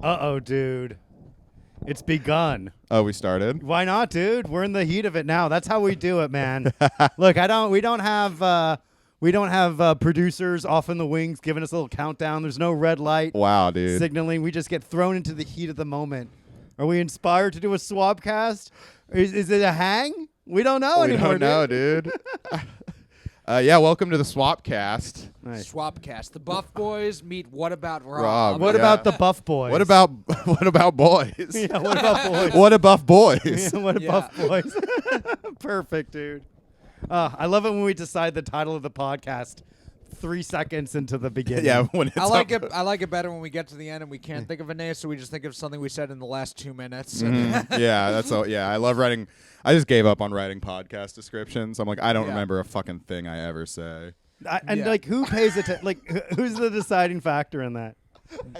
Uh-oh, dude. It's begun. Oh, we started? Why not, dude? We're in the heat of it now. That's how we do it, man. Look, we don't have producers off in the wings giving us a little countdown. There's no red light. Wow, dude. Signaling. We just get thrown into the heat of the moment. Are we inspired to do a Swapcast? Is it a hang? We don't know anymore. We don't know, dude. Yeah, welcome to the Swapcast. Nice. Swapcast. The Buff Boys meet What About Rob? Rob. What Yeah. about the Buff Boys? What about boys? Yeah, what about boys? What a buff boys? Yeah, what Yeah. Buff Boys? Perfect, dude. I love it when we decide the title of the podcast 3 seconds into the beginning. Yeah, when it's I like up. it. I like it better when we get to the end and we can't think of a name, so we just think of something we said in the last 2 minutes. Yeah, that's all. Yeah, I love writing. I just gave up on writing podcast descriptions. I'm like, I don't remember a fucking thing I ever say. Like, who pays attention? Like, who's the deciding factor in that?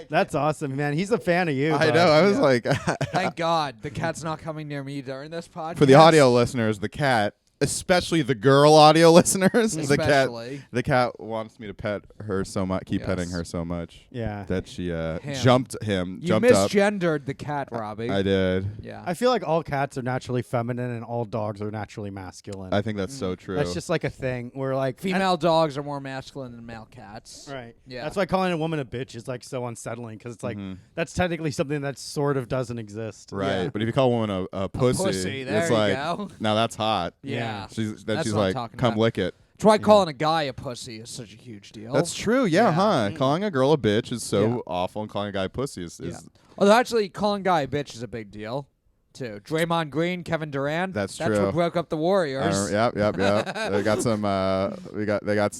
That's awesome, man. He's a fan of you. I bud. know. I was Yeah. like, Thank God the cat's not coming near me during this podcast. for the audio listeners, the cat, especially the girl audio listeners, Especially. the cat wants me to pet her so much, keep Yes. petting her so much Yeah. that she Him. jumped up. You misgendered the cat, Robbie. I did. Yeah. I feel like all cats are naturally feminine and all dogs are naturally masculine. I think that's so true. That's just like a thing. We're like Female dogs are more masculine than male cats. Right. Yeah. That's why calling a woman a bitch is like so unsettling because it's like Mhm. that's technically something that sort of doesn't exist. Right, Yeah. but if you call a woman a pussy, pussy, there it's you like, go. now that's hot. Yeah. She's That's what I'm like, talking come about. lick it. That's why calling a guy a pussy is such a huge deal. That's true, yeah, Yeah. huh? Calling a girl a bitch is so Yeah. awful, and calling a guy a pussy is Yeah. Although actually calling a guy a bitch is a big deal too. Draymond Green, Kevin Durant. That's That's true. what broke up the Warriors. Yep. They got some. They got.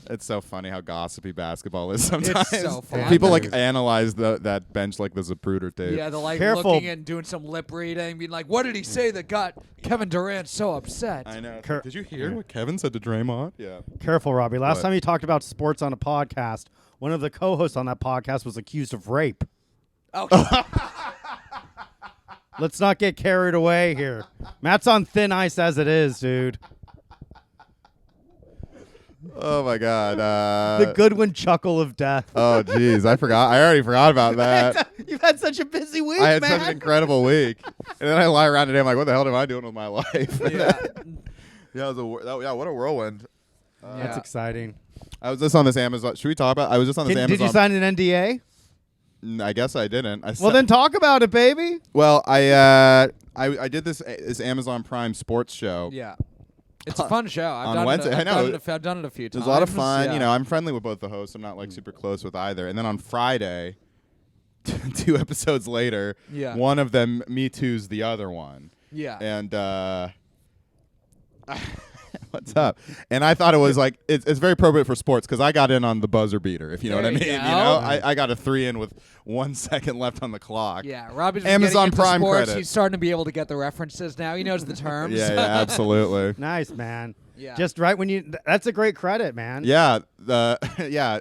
It's so funny how gossipy basketball is sometimes. so And fun. people like analyze that bench like there's a Zapruder tape. Yeah, they're like Careful. looking and doing some lip reading, being like, "What did he say that got Kevin Durant so upset?" I know. Cur- Did you hear Yeah. what Kevin said to Draymond? Yeah. Careful, Robbie. Last What? time you talked about sports on a podcast, one of the co-hosts on that podcast was accused of rape. Okay. Let's not get carried away here. Matt's on thin ice as it is, dude. Oh my God. The Goodwin chuckle of death. Oh jeez, I forgot. I already forgot about that. You've had such a busy week, I had man. such an incredible week, and then I lie around today. I'm like, what the hell am I doing with my life? yeah. Yeah, it was what a whirlwind. That's Yeah. exciting. I was just on this Amazon. Should we talk about? I was just on this Did Amazon. you sign an NDA? I guess I didn't. Well, then talk about it, baby. Well, I did this Amazon Prime sports show. Yeah. It's a fun show. I've On done Wednesday. It, I I've know. done it I've done it a few It times. was a lot of fun. Yeah. You know, I'm friendly with both the hosts. I'm not like super close with either. And then on Friday, 2 episodes later, Yeah. one of them Me Too's the other one. Yeah. And what's up? And I thought it was like it's very appropriate for sports because I got in on the buzzer beater. If you know what I There mean. you You go. know, I got a 3 in with 1 second left on the clock. Yeah, Robbie's been Amazon getting into Prime sports. credit. He's starting to be able to get the references now. He knows the terms. Yeah, absolutely. Nice, man. Yeah. Just right when you. That's a great credit, man. Yeah,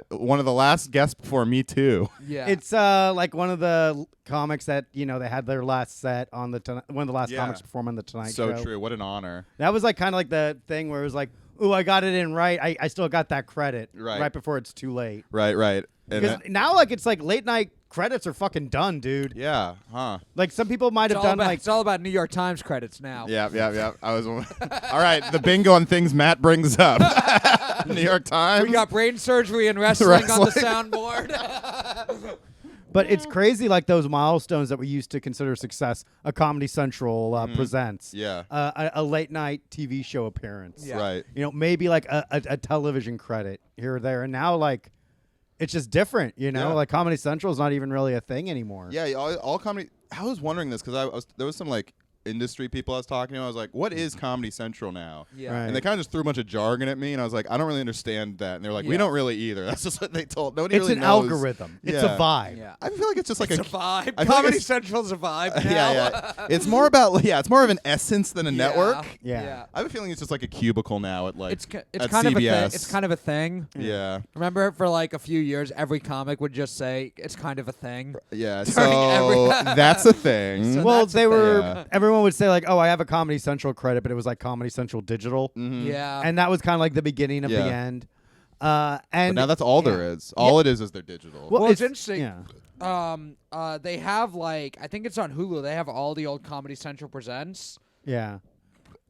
one of the last guests before Me Too. Yeah. It's like one of the comics that they had their last set on the one of the last Yeah. comics to perform on the Tonight So Show. true. What an honor. That was like kind of like the thing where it was like, ooh, I got it in right. I still got that credit Right. before it's too late. Right. And Because now like it's like late night credits are fucking done, dude. yeah, huh? Like some people might have done like it's all about New York Times credits now. Yeah. I was all right. The bingo on things Matt brings up. New York Times. We got brain surgery and wrestling on the Wrestling. soundboard. But it's crazy, like those milestones that we used to consider success. A Comedy Central presents, Yeah. a late night TV show appearance, Yeah. Right. Maybe like a television credit here or there, and now like it's just different, Yeah. Like Comedy Central is not even really a thing anymore. Yeah. All comedy. I was wondering this because there was some like industry people I was talking to. I was like, what is Comedy Central now? Yeah. Right. And they kind of just threw a bunch of jargon at me, and I was like, I don't really understand that. And they were like, we Yeah. don't really either. That's just what they told. Nobody It's really an knows. algorithm. It's Yeah. a vibe. Yeah. I feel like it's just like It's a vibe. I feel like Comedy it's- Central's a vibe now. yeah. It's more about it's more of an essence than a network. Yeah. I have a feeling it's just like a cubicle now at like It's at kind of a thing. CBS. It's kind of a thing. Yeah. Remember, for like a few years, every comic would just say it's kind of a thing. Yeah. During So every- that's a thing. So Well, that's they a were. thing. Everyone would say like, "Oh, I have a Comedy Central credit," but it was like Comedy Central Digital, Mhm. Yeah. and that was kind of like the beginning of the Yeah. end. But And now that's all there is. All it is their digital. Well, Well, it's it's interesting. Yeah. They have I think it's on Hulu. They have all the old Comedy Central presents. Yeah.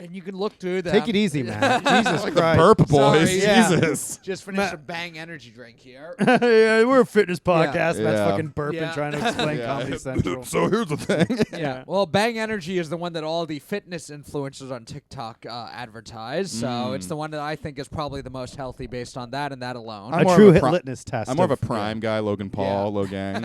And you can look through them. Take it easy, man. Jesus Like Christ. the burp boys. Sorry, yeah. Jesus. Just finished a Bang energy drink here. Yeah, we're a fitness podcast. Yeah. That's Yeah. fucking burping Yeah. trying to explain Comedy Central. So here's the thing. Yeah. Well, Bang Energy is the one that all the fitness influencers on TikTok advertise. So it's the one that I think is probably the most healthy based on that and that alone. I'm A more true of a hit pro- litmus test. I'm more of a prime guy, Logan Paul, Yeah. low gang.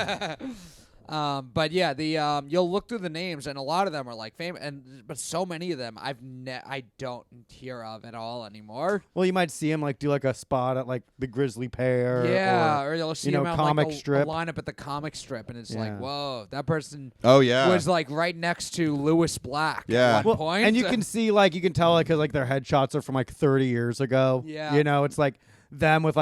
But yeah, the you'll look through the names, and a lot of them are famous, but so many of them I don't hear of at all anymore. Well, you might see him do a spot at the Grizzly Pear. Yeah, or or you'll see you know, him at comic a strip. lineup at the comic strip, and it's Yeah. whoa, that person Oh yeah. was right next to Lewis Black Yeah. at one Well, point. and you can see you can tell because their headshots are from 30 years ago. Yeah. You know, it's them with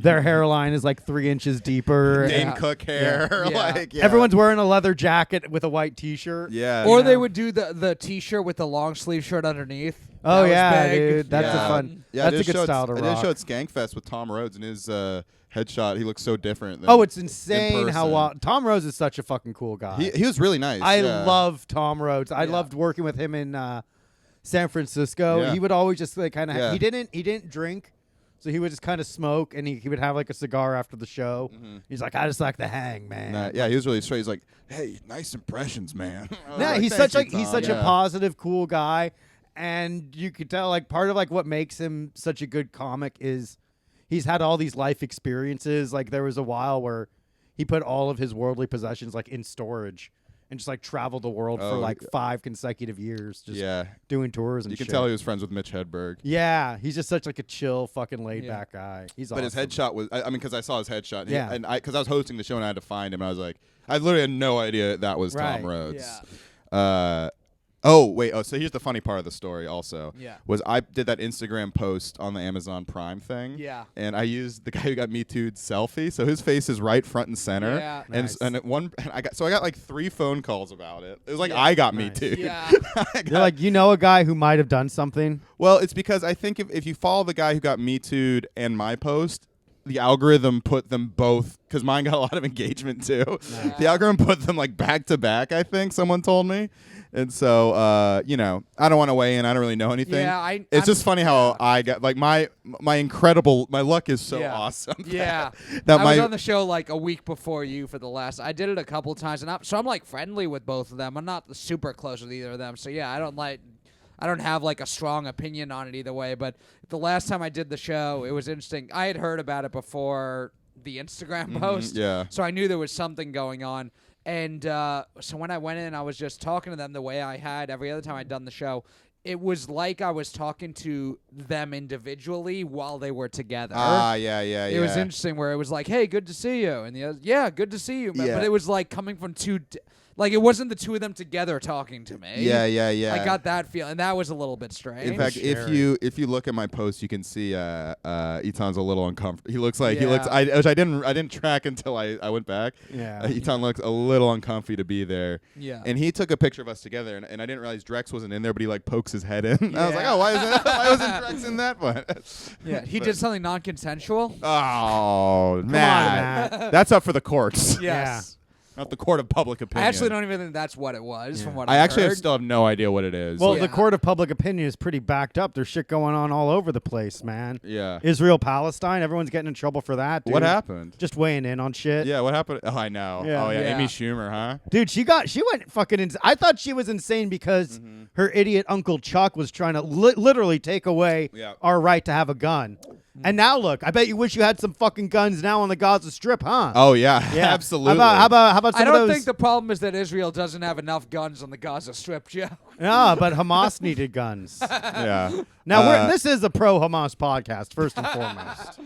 their hairline is 3 inches deeper. Dane Yeah. Cook hair. Yeah. Yeah. Everyone's wearing a leather jacket with a white T-shirt. Yeah. or you they know. would do the T-shirt with the long sleeve shirt underneath. Oh That was yeah, big. dude, that's Yeah. a fun. Yeah, I that's a did good style to I rock. did show at Skankfest with Tom Rhodes, and his headshot, he looks so different. Than Oh, it's insane how person. Tom Rhodes is such a fucking cool guy. He was really nice. I yeah. love Tom Rhodes. I Yeah. loved working with him in San Francisco. Yeah. He would always just kind of. Yeah. He didn't drink, so he would just kind of smoke, and he would have a cigar after the show. He's like, I just like to hang, man. Nah, yeah, he was really straight. He's like, "Hey, nice impressions, man." I was Yeah, like, he's "Thank such you, he's Tom." such a Yeah. positive, cool guy, and you could tell part of what makes him such a good comic is he's had all these life experiences. There was a while where he put all of his worldly possessions in storage and just traveled the world Oh, for 5 consecutive years, just Yeah, doing tours and you can shit. tell he was friends with Mitch Hedberg. Yeah, he's just such a chill, fucking laid back guy. He's But awesome. his headshot was, I mean, because I saw his headshot. Yeah. And because I was hosting the show and I had to find him. And I was like, I literally had no idea that was Right. Tom Rhodes. Yeah. So here's the funny part of the story also. Yeah. Was I did that Instagram post on the Amazon Prime thing. Yeah. And I used the guy who got Me Too'd selfie. So his face is right front and center. Yeah. Nice. And I got 3 phone calls about it. It was I got Me Nice. Too'd. Yeah. You're a guy who might have done something. Well, it's because I think if you follow the guy who got Me Too'd and my post, the algorithm put them both, because mine got a lot of engagement too. Nah. The algorithm put them back to back, I think someone told me. And so, I don't want to weigh in. I don't really know anything. Yeah, it's just funny how I got my luck is so Yeah. awesome. Yeah. That I my was on the show a week before you for the last. I did it a couple times, and I'm friendly with both of them. I'm not super close with either of them, so yeah, I don't have a strong opinion on it either way. But the last time I did the show, it was interesting. I had heard about it before the Instagram post, yeah. so I knew there was something going on. And so when I went in, I was just talking to them the way I had every other time I'd done the show. It was like I was talking to them individually while they were together. Yeah. It was interesting where it was hey, good to see you. And the other, yeah, good to see you. Yeah. But it was coming from two, it wasn't the two of them together talking to me. Yeah. I got that feeling. And that was a little bit strange. In fact, if you look at my post, you can see Etan's a little uncomfortable. He looks. Which I didn't track until I went back. Yeah. Etan looks a little uncomfy to be there. Yeah. And he took a picture of us together, and I didn't realize Drex wasn't in there, but he pokes his head in. I was like, Yeah. oh, why wasn't Drex in that one? Yeah, he did something non-consensual. Oh, Matt. that's up for the courts, Yes. not the court of public opinion. I actually don't even think that's what it was from what I I've actually heard. still have no idea what it is. Well, Yeah. the court of public opinion is pretty backed up. There's shit going on all over the place, man. yeah. Israel-Palestine, everyone's getting in trouble for that, dude. What happened? Just weighing in on shit. Yeah, what happened? Oh, I know. Yeah. Oh, yeah, Yeah. Amy Schumer, huh? Dude, she went fucking I thought she was insane because her idiot Uncle Chuck was trying to literally take away Yeah. our right to have a gun. And now look, I bet you wish you had some fucking guns now on the Gaza Strip, huh? Oh, yeah, yeah, absolutely. How about some I of don't those? think the problem is that Israel doesn't have enough guns on the Gaza Strip, Joe. No, but Hamas needed guns. Yeah. Now this is a pro-Hamas podcast, first and foremost.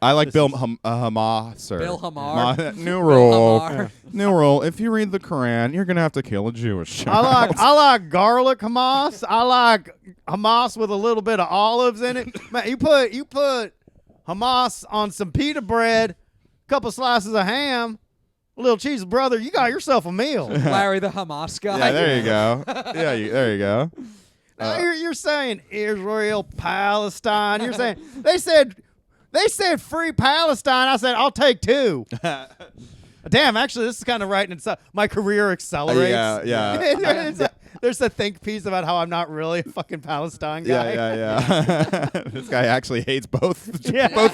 I like This Bill is- Hamas. Bill Hamar. New Bill rule. Hamar. New rule. If you read the Quran, you're gonna have to kill a Jewish child. I like garlic Hamas. I like Hamas with a little bit of olives in it. Man, you put Hamas on some pita bread, a couple slices of ham, a little cheese, brother. You got yourself a meal. Larry the Hamas guy. Yeah, there you go. Yeah, there you go. Now you're saying Israel, Palestine. You're saying they said free Palestine. I said I'll take 2. Damn, actually, this is kind of right, and it's my career accelerates. Yeah. There's a think piece about how I'm not really a fucking Palestine guy. Yeah. This guy actually hates both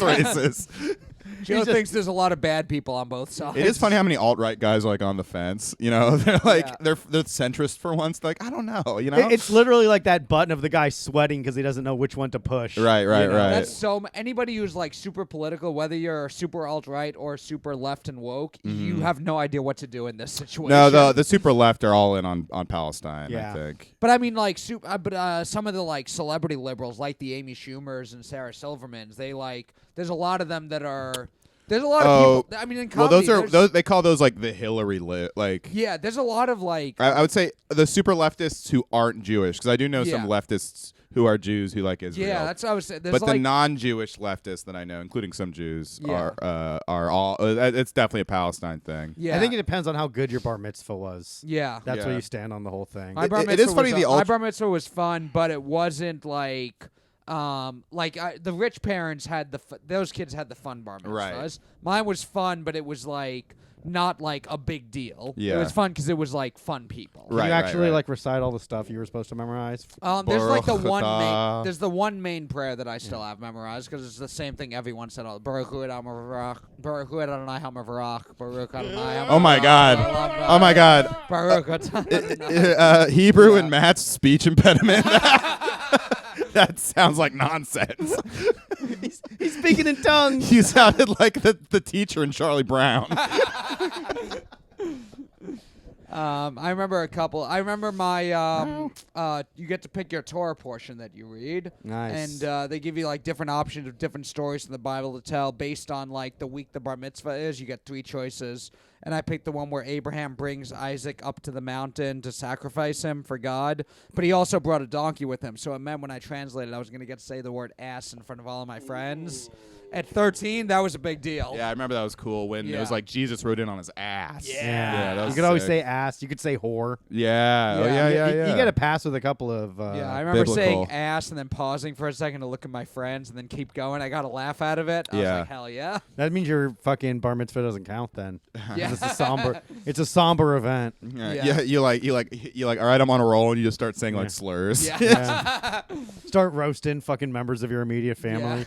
races. Joe thinks there's a lot of bad people on both sides. It is funny how many alt-right guys are like on the fence. You know, they're like Yeah. they're centrist for once. They're like, I don't know. You know, It's literally like that button of the guy sweating because he doesn't know which one to push. Right. You know? That's anybody who's like super political, whether you're super alt-right or super left and woke, you have no idea what to do in this situation. No, the super left are all in on Palestine. Yeah. I think. But I mean, like, some of the like celebrity liberals, like the Amy Schumers and Sarah Silvermans, they like. There's a lot of them that are. There's a lot of people. I mean, in comedy, those they call those like the Hillary like. Yeah, there's a lot of like. I would say the super leftists who aren't Jewish, because I do know some leftists who are Jews who like Israel. Yeah, that's what I was saying. But the non-Jewish leftists that I know, including some Jews, are all. It's definitely a Palestine thing. Yeah, I think it depends on how good your bar mitzvah was. Yeah, That's Yeah. where you stand on the whole thing. my bar It mitzvah is funny was, the my bar mitzvah was fun, but it wasn't like. The rich parents had those kids had the fun bar mitzvahs. Right. Mine was fun, but it was like not like a big deal. Yeah. It was fun because it was like fun people. Can Right, you actually right. like recite all the stuff you were supposed to memorize? There's like the Baruch one atah. there's the one main prayer that I still have memorized because it's the same thing everyone said. Baruch hu Adonai Hamarach, Baruch hu Adonai Hamarach, Baruch Adonai Hamarach. Oh my God! Oh my God! Baruch Adonai. Hebrew and Matt's speech impediment. That sounds like nonsense. He's speaking in tongues. You sounded like the teacher in Charlie Brown. I remember a couple. I remember my. You get to pick your Torah portion that you read. Nice. And they give you like different options of different stories from the Bible to tell based on like the week the bar mitzvah is. You get 3 choices, and I picked the one where Abraham brings Isaac up to the mountain to sacrifice him for God, but he also brought a donkey with him. So it meant when I translated, I was gonna get to say the word ass in front of all of my friends. At 13, that was a big deal. Yeah, I remember that was cool when it was like Jesus rode in on his ass. Yeah. that was You could always sick. say ass. You could say whore. Yeah. Oh, Yeah. yeah. You get a pass with a couple of. Yeah, I remember biblical. saying ass and then pausing for a second to look at my friends and then keep going. I got a laugh out of it. I was Yeah. like, hell yeah. That means your fucking bar mitzvah doesn't count then. Yeah. It's a somber. It's a somber event. Yeah. You like. All right, I'm on a roll, and you just start saying like slurs. Yeah. Yeah. Start roasting fucking members of your immediate family.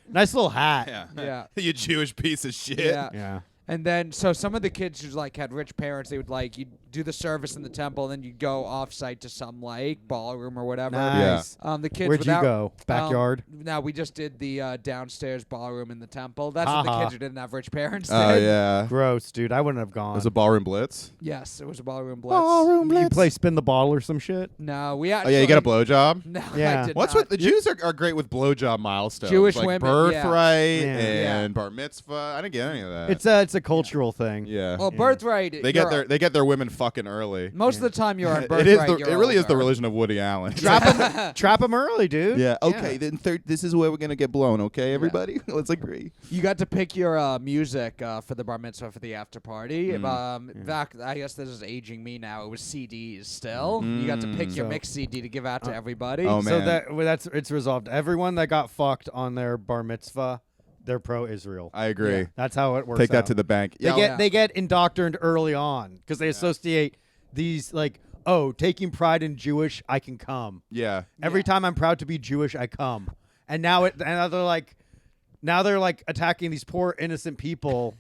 Nice little hat. Yeah. You Jewish piece of shit. Yeah. Yeah. And then, so some of the kids who like had rich parents, they would like you'd do the service in the temple, and then you'd go off site to some like ballroom or whatever. Nice. The kids. Where'd you without, go? Backyard? No, we just did the downstairs ballroom in the temple. That's what the Ha-ha. kids who didn't have rich parents Oh did. yeah. Gross, dude. I wouldn't have gone. It was a ballroom blitz. Yes, it was a ballroom blitz. You play spin the bottle or some shit? No, we Oh actually. yeah, you got a blowjob. No, Yeah. I did What's not. with the Jews are great with blowjob milestones. Jewish like women, birthright yeah. and Yeah. bar mitzvah. I didn't get any of that. It's a cultural thing. yeah. Well, birthright. They get their women fucking early. Most of the time you're on birthright. It really is the religion of Woody Allen. Trap them early, dude. Yeah. Okay. Then this is where we're gonna get blown. Okay, everybody. Let's agree. You got to pick your music for the bar mitzvah for the after party. Mm. Back, I guess this is aging me now. It was CDs still. You got to pick your So- mix CD to give out to everybody. Oh, So man. that's it's resolved. Everyone that got fucked on their bar mitzvah, they're pro-Israel. I agree. Yeah. That's how it works. Take that out. to the bank. They get indoctrined early on because they associate these like, oh, taking pride in Jewish, I can come. Yeah. Every time I'm proud to be Jewish, I come. And now they're like attacking these poor innocent people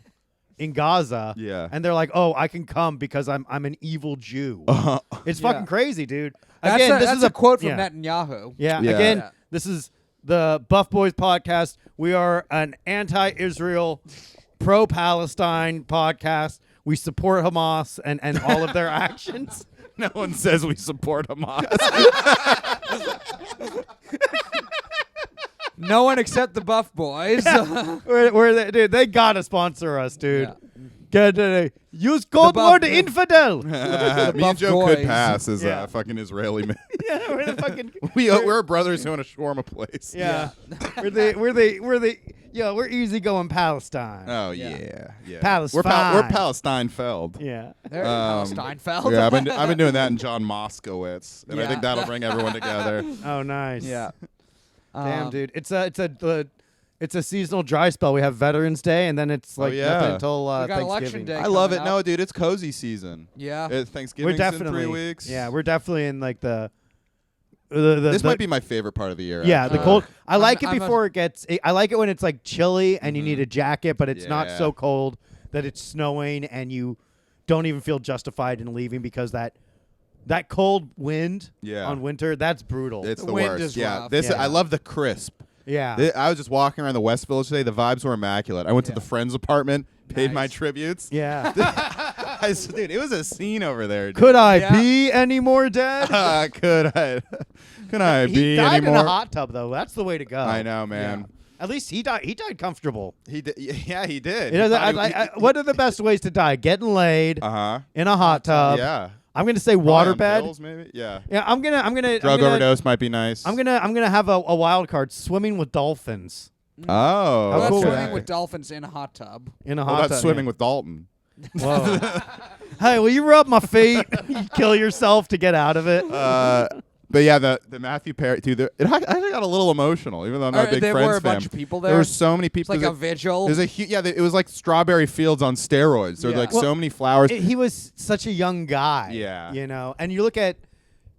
in Gaza. Yeah. And they're like, oh, I can come because I'm an evil Jew. It's Yeah. fucking crazy, dude. That's Again, this that's is a quote from yeah. Netanyahu. Yeah. Yeah. Again, Yeah. this is the Buff Boys podcast. We are an anti-Israel, pro-Palestine podcast. We support Hamas and all of their actions. No one says we support Hamas. No one except the Buff Boys. Dude, they gotta sponsor us, dude. Yeah. Use code Buff- word infidel. Me and Buff Joe could boys. pass as Yeah. a fucking Israeli man. Yeah, we're the fucking. We're brothers who own a shawarma place. Yeah, we're easygoing Palestine. Oh Yeah. yeah. Palestine. We're Palestine felled. Yeah. There, Um, Steinfeld. Yeah, I've been doing that in John Moskowitz, and I Yeah. think that'll bring everyone together. Oh, nice. Yeah. Damn, dude. It's a It's a seasonal dry spell. We have Veterans Day, and then it's like yeah. nothing until We got Thanksgiving. Election Day. I love it. coming No, up. dude, it's cozy season. Yeah. Thanksgiving's We're definitely in 3 weeks. Yeah, we're definitely in like the This might be my favorite part of the year. Yeah, the actually. cold. I like it I'm a- before it gets. I like it when it's like chilly and you need a jacket, but it's not Yeah. so cold that it's snowing and you don't even feel justified in leaving because that cold wind on winter, that's brutal. It's The the wind worst. is Yeah, rough. this Yeah. I love the crisp. yeah. I was just walking around the West Village today. The vibes were immaculate. I went to the friend's apartment, paid my Nice. tributes. Yeah. Dude, it was a scene over there. Dude. Could I Yeah. be any more dead? Could I? Could I He be died anymore? in a hot tub though. That's the way to go. I know, man. Yeah. At least he died. He died comfortable. He did. Yeah, he did. You know, what are the best ways to die? Getting laid Uh huh. in a hot tub. Yeah. I'm gonna say Probably on waterbed. pills, maybe. Yeah. Yeah, I'm gonna Drug overdose might be nice. I'm gonna have a wild card: swimming with dolphins Oh. How Well, that's cool is swimming that? with dolphins in a hot tub. in a What hot about tub. swimming with Dalton? Whoa. Hey, will you rub my feet? You kill yourself to get out of it. But yeah, the Matthew Perry dude. I got a little emotional, even though I'm not a big there Friends were a fan. bunch of people There there. were so many It's people. like a vigil. There's a it was like strawberry fields on steroids. There were Yeah. like Well, so many flowers. He was such a young guy. Yeah. You know, and you look at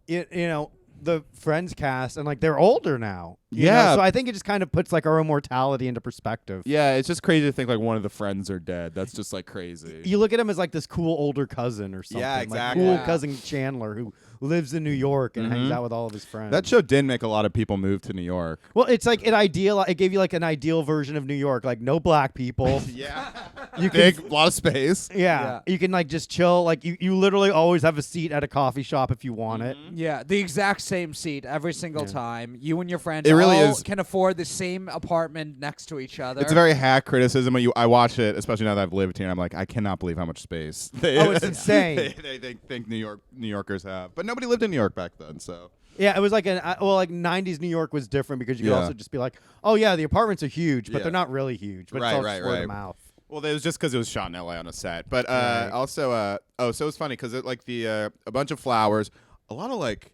it, you know, the Friends cast, and like they're older now. you know? Yeah. So I think it just kind of puts like our own mortality into perspective. Yeah, it's just crazy to think like one of the friends are dead. That's just like crazy. You look at him as like this cool older cousin or something. Yeah, Like exactly. cool Yeah. cousin Chandler who lives in New York and hangs Mhm. out with all of his friends. That show did make a lot of people move to New York. Well, it's like it gave you like an ideal version of New York, like no black people. Yeah. You can Big, lot of space. Yeah. You can like just chill. Like you literally always have a seat at a coffee shop if you want it. Yeah, the exact same seat every single time. You and your friends It really all is. can afford the same apartment next to each other. It's a very hack criticism. I watch it, especially now that I've lived here. And I'm like, I cannot believe how much space. Oh, it's insane. They think New Yorkers have, but nobody lived in New York back then. So Yeah, it was like like 90s New York was different because you could Yeah. also just be like, oh yeah, the apartments are huge, but Yeah. they're not really huge. But Right, it's all right, just word right. of mouth. well, it was just because it was shot in LA on a set. But Right. also, so it's funny because like a bunch of flowers, a lot of like,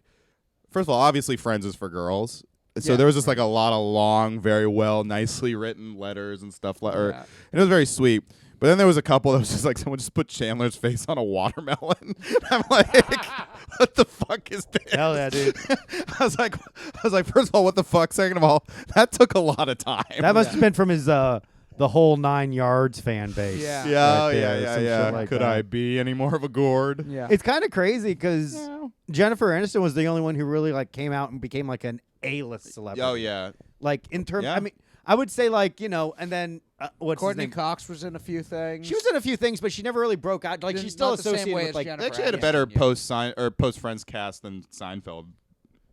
first of all, obviously Friends is for girls. So Yeah. there was just like a lot of long, very well, nicely written letters and stuff. Yeah. And it was very sweet. But then there was a couple that was just like someone just put Chandler's face on a watermelon. I'm like, what the fuck is this? Hell yeah, dude. I was like, first of all, what the fuck? Second of all, that took a lot of time. That must have been from his the whole 9 Yards fan base. Yeah. yeah, right yeah, there, yeah, some shit yeah. like Could that. I be any more of a gourd? Yeah. It's kind of crazy because Jennifer Aniston was the only one who really like came out and became like an A-list celebrity. Oh yeah. Like in terms, Yeah. I mean, I would say like and then what's his Courtney name? Cox was in a few things. She was in a few things, but she never really broke out. Like Didn't- she's still not the same associated way with as like Jennifer They actually had a Aniston, better yeah. post Friends cast than Seinfeld.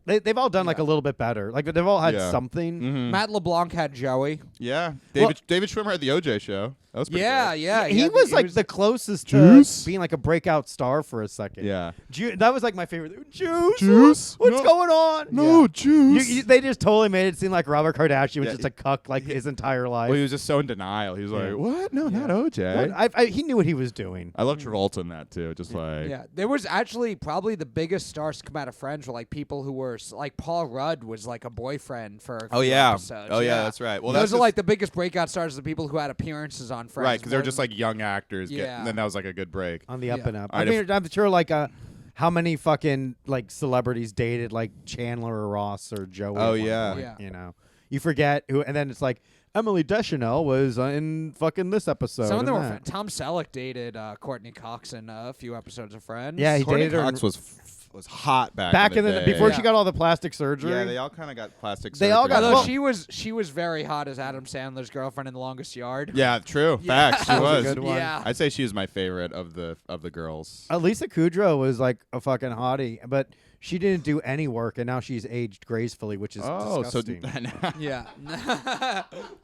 they've all done like a little bit better. Like they've all had Yeah. something. Mhm. Matt LeBlanc had Joey. Yeah. Well- David Schwimmer had the OJ show. That was pretty Yeah, good. yeah. He had- was like the closest Juice? to being like a breakout star for a second. Yeah. That was like my favorite. Juice? Juice? What's No. going on? No, juice. They just totally made it seem like Robert Kardashian was Yeah, just a cuck like his entire life. Well, he was just so in denial. He was Yeah. like, "What? No, not What? OJ." He knew what he was doing. I love Travolta in that too. Just like, Yeah, there was actually probably the biggest stars to come out of Friends were like people who were like Paul Rudd was like a boyfriend for a oh few yeah, episodes. oh yeah, that's right. Well, those that's are like the biggest breakout stars, the people who had appearances on Friends. right because they're more just than- like young actors. Yeah. And then that was like a good break. On the up Yeah. and up. All right, I mean, I'm sure like how many fucking like celebrities dated like Chandler or Ross or Joey. Oh, at one yeah. point, Yeah. You know, you forget who, and then it's like Emily Deschanel was in fucking this episode. Some of them and were. that. Tom Selleck dated Courtney Cox in a few episodes of Friends. Yeah, he Courtney dated her Cox was hot back in the day. before Yeah. she got all the plastic surgery. Yeah, they all kind of got plastic. They all surgery. got- Although well- she was very hot as Adam Sandler's girlfriend in The Longest Yard. Yeah, true. Yeah. Facts. She That was a was. good one. Yeah. I'd say she was my favorite of the girls. Lisa Kudrow was like a fucking hottie, but she didn't do any work, and now she's aged gracefully, which is disgusting. Yeah.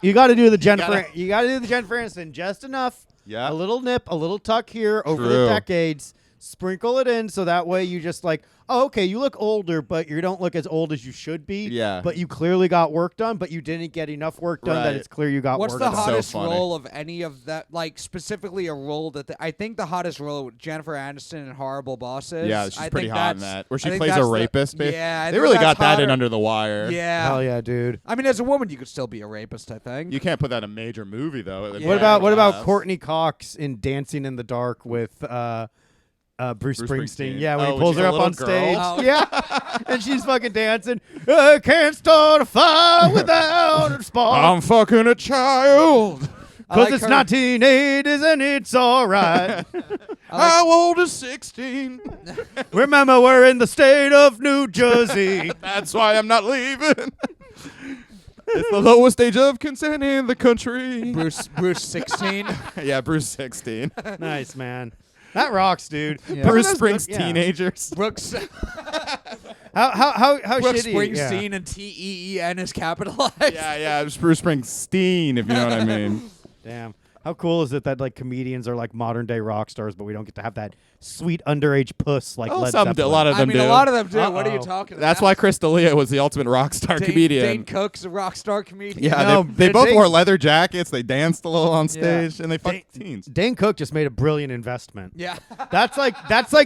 You got to do the Jennifer. You got to do the Jennifer Aniston just enough. Yeah. A little nip, a little tuck here over the True. decades, sprinkle it in so that way you just like, oh, okay, you look older, but you don't look as old as you should be. Yeah. But you clearly got work done, but you didn't get enough work done that Right. it's clear you got What's work the done. hottest funny. role of any of that? Like specifically a role that I think the hottest role with Jennifer Aniston in Horrible Bosses. Yeah, she's I pretty think hot in that's- that. Where she I think plays a that's the- rapist. Yeah, I they think really that's got that in hotter. Under the Wire. Yeah. Hell yeah, dude. I mean, as a woman, you could still be a rapist. I think. You can't put that in a major movie though. Yeah. What about Yes. Courtney Cox in Dancing in the Dark with Bruce Springsteen? Yeah, when Oh, he pulls she's her a up on little girl? stage. Oh. Yeah, and she's fucking dancing. I can't start a fire without a spark. I'm fucking a child. I Because like it's her- 1980s and it's all right. How old is 16? Remember, we're in the state of New Jersey. That's why I'm not leaving. It's the lowest age of consent in the country. Bruce 16. Yeah, Bruce 16. Nice, man. That rocks, dude. Yeah. Bruce That's good, Springs yeah. teenagers. Brooks How Brooks shitty? Springsteen Yeah. and TEEN is capitalized. Yeah, it's Bruce Springsteen, if you know what I mean. Damn. How cool is it that like comedians are like modern day rock stars, but we don't get to have that sweet underage puss like Oh, Led some Zeppelin? a lot of I them mean, do. a lot of them do. What are you Uh-oh. talking about? That's why Chris D'Elia was the ultimate rock star comedian. Dane Cook's a rock star comedian. Yeah, No, they both Dane- wore leather jackets. They danced a little on stage, and they fucked teens. Dane Cook just made a brilliant investment. Yeah. That's like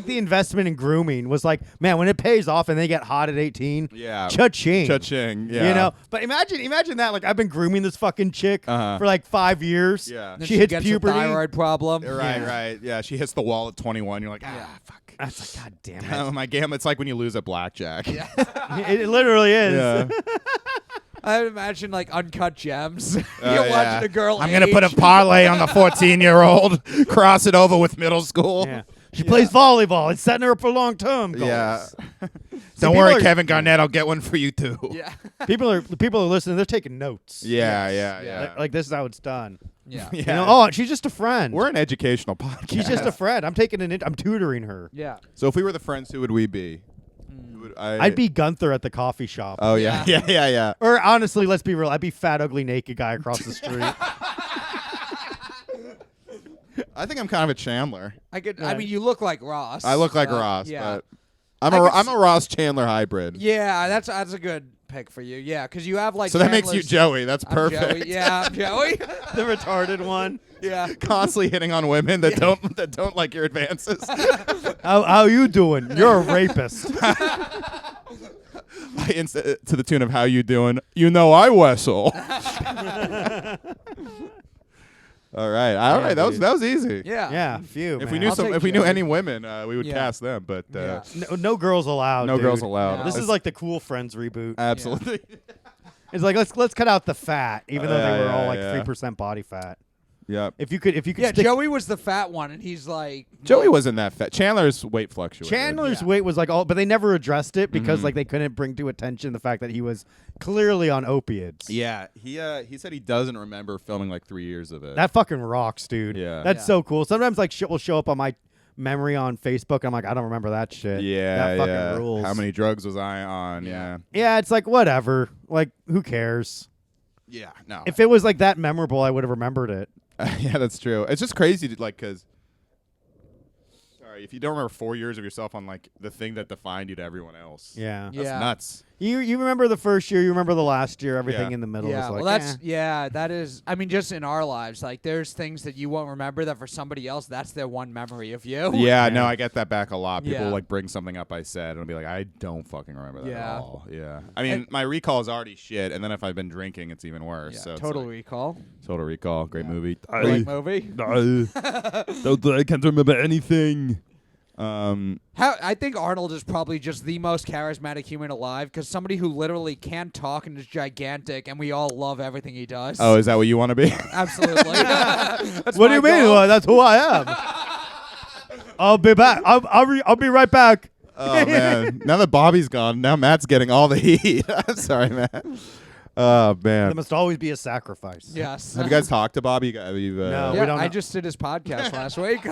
the investment in grooming was like, man, when it pays off and they get hot at 18, Yeah, cha-ching. cha-ching. Yeah, You know, but imagine that. Like, I've been grooming this fucking chick Uh-huh. for like 5 years. Yeah. Then she hits gets puberty. a thyroid problem. Right, Yeah. right. Yeah, she hits the wall at 21. You're like, fuck. That's like, God damn it. Oh, my game. It's like when you lose at blackjack. Yeah. It literally is. Yeah. I imagine like Uncut Gems. You're Yeah. watching a girl. I'm gonna put a parlay on the 14-year-old. Cross it over with middle school. Yeah. She plays volleyball. It's setting her up for long term goals. Yeah. See, Don't people worry, are- Kevin Garnett. I'll get one for you too. Yeah. People are listening. They're taking notes. Yeah, Yes. yeah. Like this is how it's done. Yeah. Yeah. You know, oh, she's just a friend. We're an educational podcast. She's just a friend. I'm tutoring her. Yeah. So if we were the friends, who would we be? Who would I'd be Gunther at the coffee shop. Oh yeah, yeah. Or honestly, let's be real. I'd be fat, ugly, naked guy across the street. I think I'm kind of a Chandler. I mean, you look like Ross. I look like but, Ross, Yeah. but I'm a Ross Chandler hybrid. Yeah, that's a good pick for you. Yeah, because you have like. So that makes you Chandler's- Joey. That's I'm perfect. Joey. Yeah, I'm Joey. The retarded one. Yeah. Constantly hitting on women that don't like your advances. How you doing? You're a rapist. To the tune of "How you doing?" You know I whistle. All right. That was easy. Yeah. Yeah, phew. If we man. knew I'll take if we knew Joey. any women, we would Yeah. cast them. But Yeah. no girls allowed. no dude. girls allowed. Yeah. This is like the Cool Friends reboot. absolutely. It's like let's cut out the fat, even though they were all like yeah. 3% body fat. Yep. If you could Yeah, stick Joey was the fat one, and he's like. Joey wasn't that fat. Chandler's weight fluctuated. Chandler's Yeah. weight was like all, but they never addressed it because Mhm. like they couldn't bring to attention the fact that he was clearly on opiates. Yeah. He said he doesn't remember filming like 3 years of it. That fucking rocks, dude. Yeah. That's Yeah. so cool. Sometimes like shit will show up on my memory on Facebook. And I'm like, I don't remember that shit. yeah. that fucking yeah. rules. How many drugs was I on? Yeah. Yeah, it's like whatever. Like who cares? Yeah. No. If it was like that memorable, I would have remembered it. Yeah, that's true. It's just crazy to because. Sorry, if you don't remember 4 years of yourself on like the thing that defined you to everyone else. Yeah. That's Yeah. nuts. You remember the first year, you remember the last year, everything Yeah. in the middle Yeah, is like well, that's eh. that is. I mean, just in our lives, like there's things that you won't remember that for somebody else, that's their one memory of you. Yeah, Yeah. no, I get that back a lot. People Yeah. like bring something up I said and I'll be like, I don't fucking remember that Yeah. at all. Yeah. I mean, And- my recall is already shit, and then if I've been drinking, it's even worse. Yeah, so it's Total like- Recall. Total Recall, great movie. Great movie. I can't remember anything. I think Arnold is probably just the most charismatic human alive because somebody who literally can't talk and is gigantic, and we all love everything he does. Oh, is that what you want to be? Absolutely. That's What do my you mean? goal. Well, that's who I am. I'll be back. I'll be right back. Oh man! Now that Bobby's gone, now Matt's getting all the heat. I'm sorry, Matt. Oh There man! must always be a sacrifice. Yes. Have you guys talked to Bobby? Have you, No. Yeah, we don't I know. just did his podcast last week.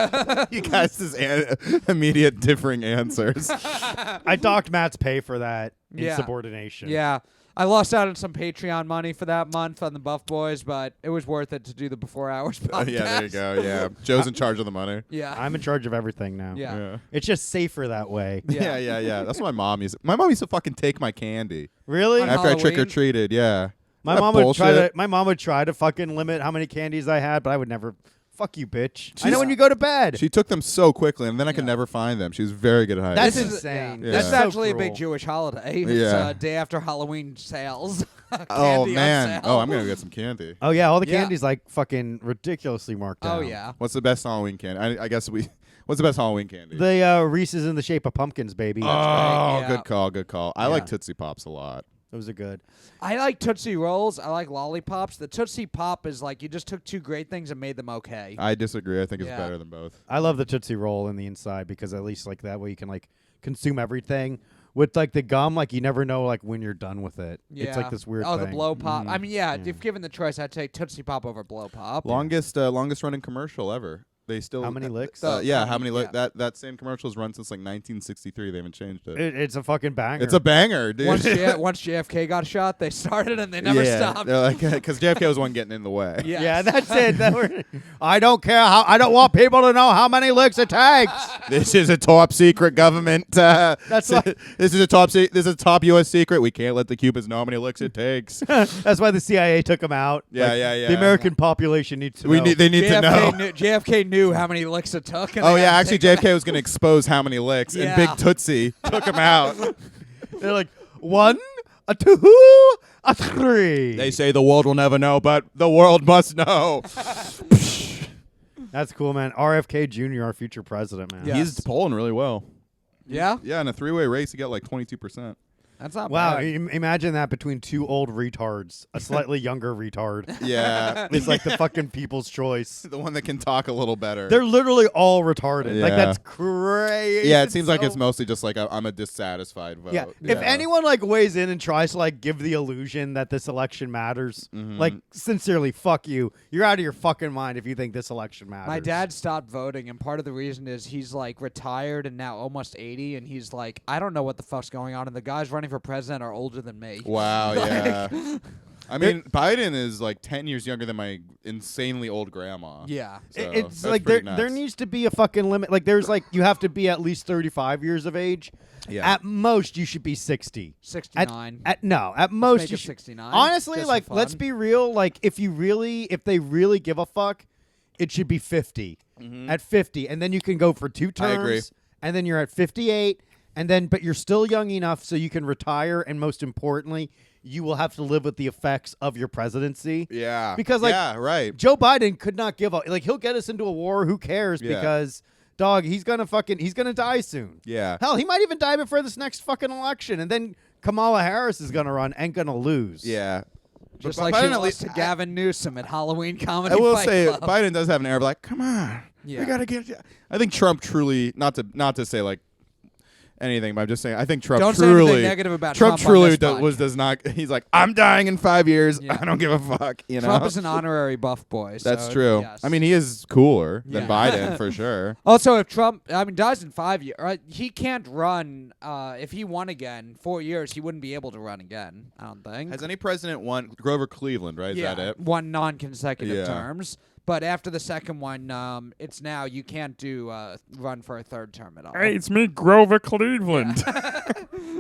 you guys just immediate differing answers. I docked Matt's pay for that Yeah. insubordination. Yeah. I lost out on some Patreon money for that month on the Buff Boys, but it was worth it to do the Before Hours podcast. Yeah, there you go. Yeah, Joe's in charge of the money. Yeah. I'm in charge of everything now. Yeah. It's just safer that way. Yeah. Yeah. That's what my mom used. My mom used to fucking take my candy Really? On after I trick or Halloween? treated. Yeah. My That mom would try to. bullshit. My mom would try to fucking limit how many candies I had, but I would never. Fuck you, bitch. I She's- know when you go to bed. She took them so quickly, and then I could Yeah. never find them. She was very good at hiding. That's This is- insane. Yeah. That's So actually a cruel. big Jewish holiday. It's Yeah. day after Halloween sales. Oh Candy on man! sale. Oh, I'm gonna go get some candy. Oh yeah, all the Yeah. candy's like fucking ridiculously marked down. Oh, yeah. What's the best Halloween candy? I guess we. What's the best Halloween candy? The Reese's in the shape of pumpkins, baby. oh, right, yeah. good call. Good call. I Yeah. like Tootsie Pops a lot. Those are good. I like Tootsie Rolls. I like lollipops. The Tootsie Pop is like you just took two great things and made them okay. I disagree. I think it's Yeah. better than both. I love the Tootsie Roll in the inside because at least like that way you can like consume everything. With like the gum, like you never know like when you're done with it. Yeah. It's like this weird Oh, thing. the blow pop. I mean, yeah, Yeah. if given the choice, I'd take Tootsie Pop over blow pop. Longest running commercial ever. They still How many licks? yeah, how many yeah. that same commercial has run since like 1963. They haven't changed it. It's a fucking banger. It's a banger, dude. Once JFK got shot, they started and they never yeah, stopped. they're like because JFK was one getting in the way. Yes. Yeah, that's it. I don't care how. I don't want people to know how many licks it takes. This is a top secret government. That's like- this is a top this is a top U.S. secret. We can't let the Cubans know how many licks it takes. That's why the CIA took him out. Yeah, Like, yeah. The American population needs to know. They need to know. JFK knew how many licks it took. And Oh they yeah, had to actually take JFK was going to expose how many licks, and Yeah. Big Tootsie took him out. They're like 1, a 2, a 3. They say the world will never know, but the world must know. That's cool, man. RFK Jr., our future president, man. Yeah. He's polling really well. Yeah, Yeah, in a three-way race, he got like 22%. that's not Wow, bad. imagine that between two old retards, a slightly younger retard. Yeah, It's like the fucking people's choice. the one that can talk a little better. They're literally all retarded. Like Yeah. that's crazy. Yeah, it seems like it's mostly just like I'm a dissatisfied vote. Yeah. If anyone like weighs in and tries to like give the illusion that this election matters, like sincerely, fuck you. You're out of your fucking mind if you think this election matters. My dad stopped voting, and part of the reason is he's like retired and now almost 80, and he's like, I don't know what the fuck's going on, and the guys running for president are older than me. Wow, Like- yeah. I mean, Biden is like 10 years younger than my insanely old grandma. Yeah. So It's that's like pretty there nuts. needs to be a fucking limit. Like there's like you have to be at least 35 years of age. Yeah. At most you should be 60. 69. At Let's most make you it should. 69. Honestly, just like for let's fun. be real. Like if they really give a fuck, it should be 50. At 50, and then you can go for 2 terms. I agree. And then you're at 58, and then but you're still young enough so you can retire, and most importantly, you will have to live with the effects of your presidency. Yeah. Because, like, yeah, right. Joe Biden could not give a like he'll get us into a war. Who cares? Yeah. Because dog, he's gonna die soon. Yeah. Hell, he might even die before this next fucking election, and then Kamala Harris is gonna run and gonna lose. Yeah. Just But like Biden she at lost least- to Gavin Newsom at Halloween Comedy I will Fight say Club. Biden does have an air of like, come on, Yeah. we gotta get. I think Trump truly, not to say like anything, but I'm just saying, I think Trump Don't say truly anything negative about Trump on truly this does not. He's like, I'm dying in 5 years. Yeah. I don't give a fuck. You know, Trump is an honorary buff boy. that's so, true. yes. I mean, he is cooler than Yeah. Biden for sure. Also, if Trump, dies in 5 years, right, he can't run. If he won again, 4 years, he wouldn't be able to run again. I don't think. Has any president won? Grover Cleveland, right? Is yeah, that it? one non-consecutive Yeah. terms. But after the second one, it's now you can't do run for a third term at all. Hey, it's me, Grover Cleveland.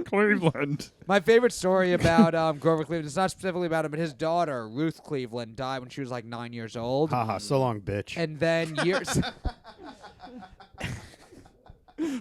Cleveland. My favorite story about Grover Cleveland, it's not specifically about him, but his daughter, Ruth Cleveland, died when she was like 9 years old. Haha, so long, bitch. And then years...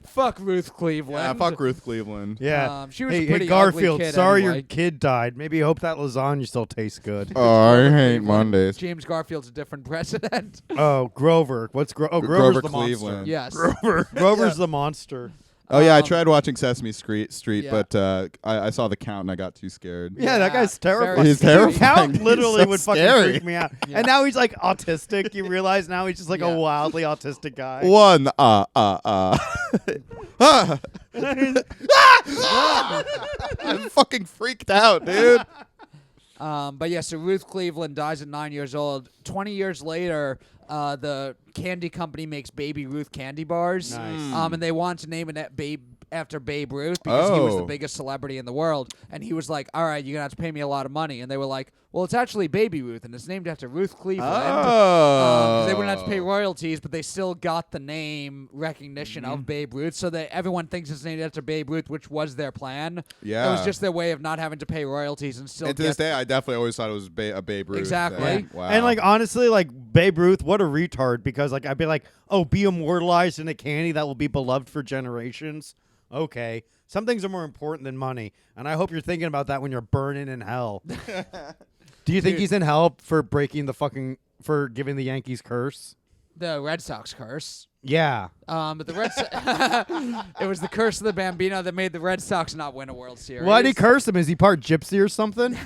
Fuck Ruth Cleveland. Yeah, fuck Ruth Cleveland. yeah. She was Hey, a pretty Garfield, ugly kid sorry anyway. your kid died. Maybe hope that lasagna still tastes good. Oh, I hate Mondays. James Garfield's a different president. Oh, Grover. What's Grover? Oh, Grover Grover's the Cleveland. monster. Yes. Grover's the monster. Oh yeah, I Um, tried watching Sesame Street, yeah. but I saw the count and I got too scared. Yeah, that guy's very terrifying. He's scary. terrifying. Count He's literally so would fucking scary. freak me out. Yeah. And now he's like autistic. You realize now he's just like Yeah. a wildly autistic guy. One, I'm fucking freaked out, dude. But yeah, so Ruth Cleveland dies at 9 years old. 20 years later, the candy company makes Baby Ruth candy bars. Nice. And they want to name after Babe Ruth because he was the Oh. biggest celebrity in the world. And he was like, all right, you're going to have to pay me a lot of money. And they were like, well, it's actually Baby Ruth, and it's named after Ruth Cleveland. 'Cause they wouldn't have to pay royalties, but they still got the name recognition of Babe Ruth, so that everyone thinks it's named after Babe Ruth, which was their plan. Yeah. It was just their way of not having to pay royalties and still And to get this day, I definitely always thought it was a Babe Ruth. Exactly. thing. Wow. And like honestly, like Babe Ruth, what a retard! Because like I'd be like, oh, be immortalized in a candy that will be beloved for generations. Okay, some things are more important than money, and I hope you're thinking about that when you're burning in hell. Do you think Dude. he's in hell for for giving the Yankees curse? the Red Sox curse. Yeah. But the Red it was the curse of the Bambino that made the Red Sox not win a World Series. Why'd he curse him? Is he part gypsy or something?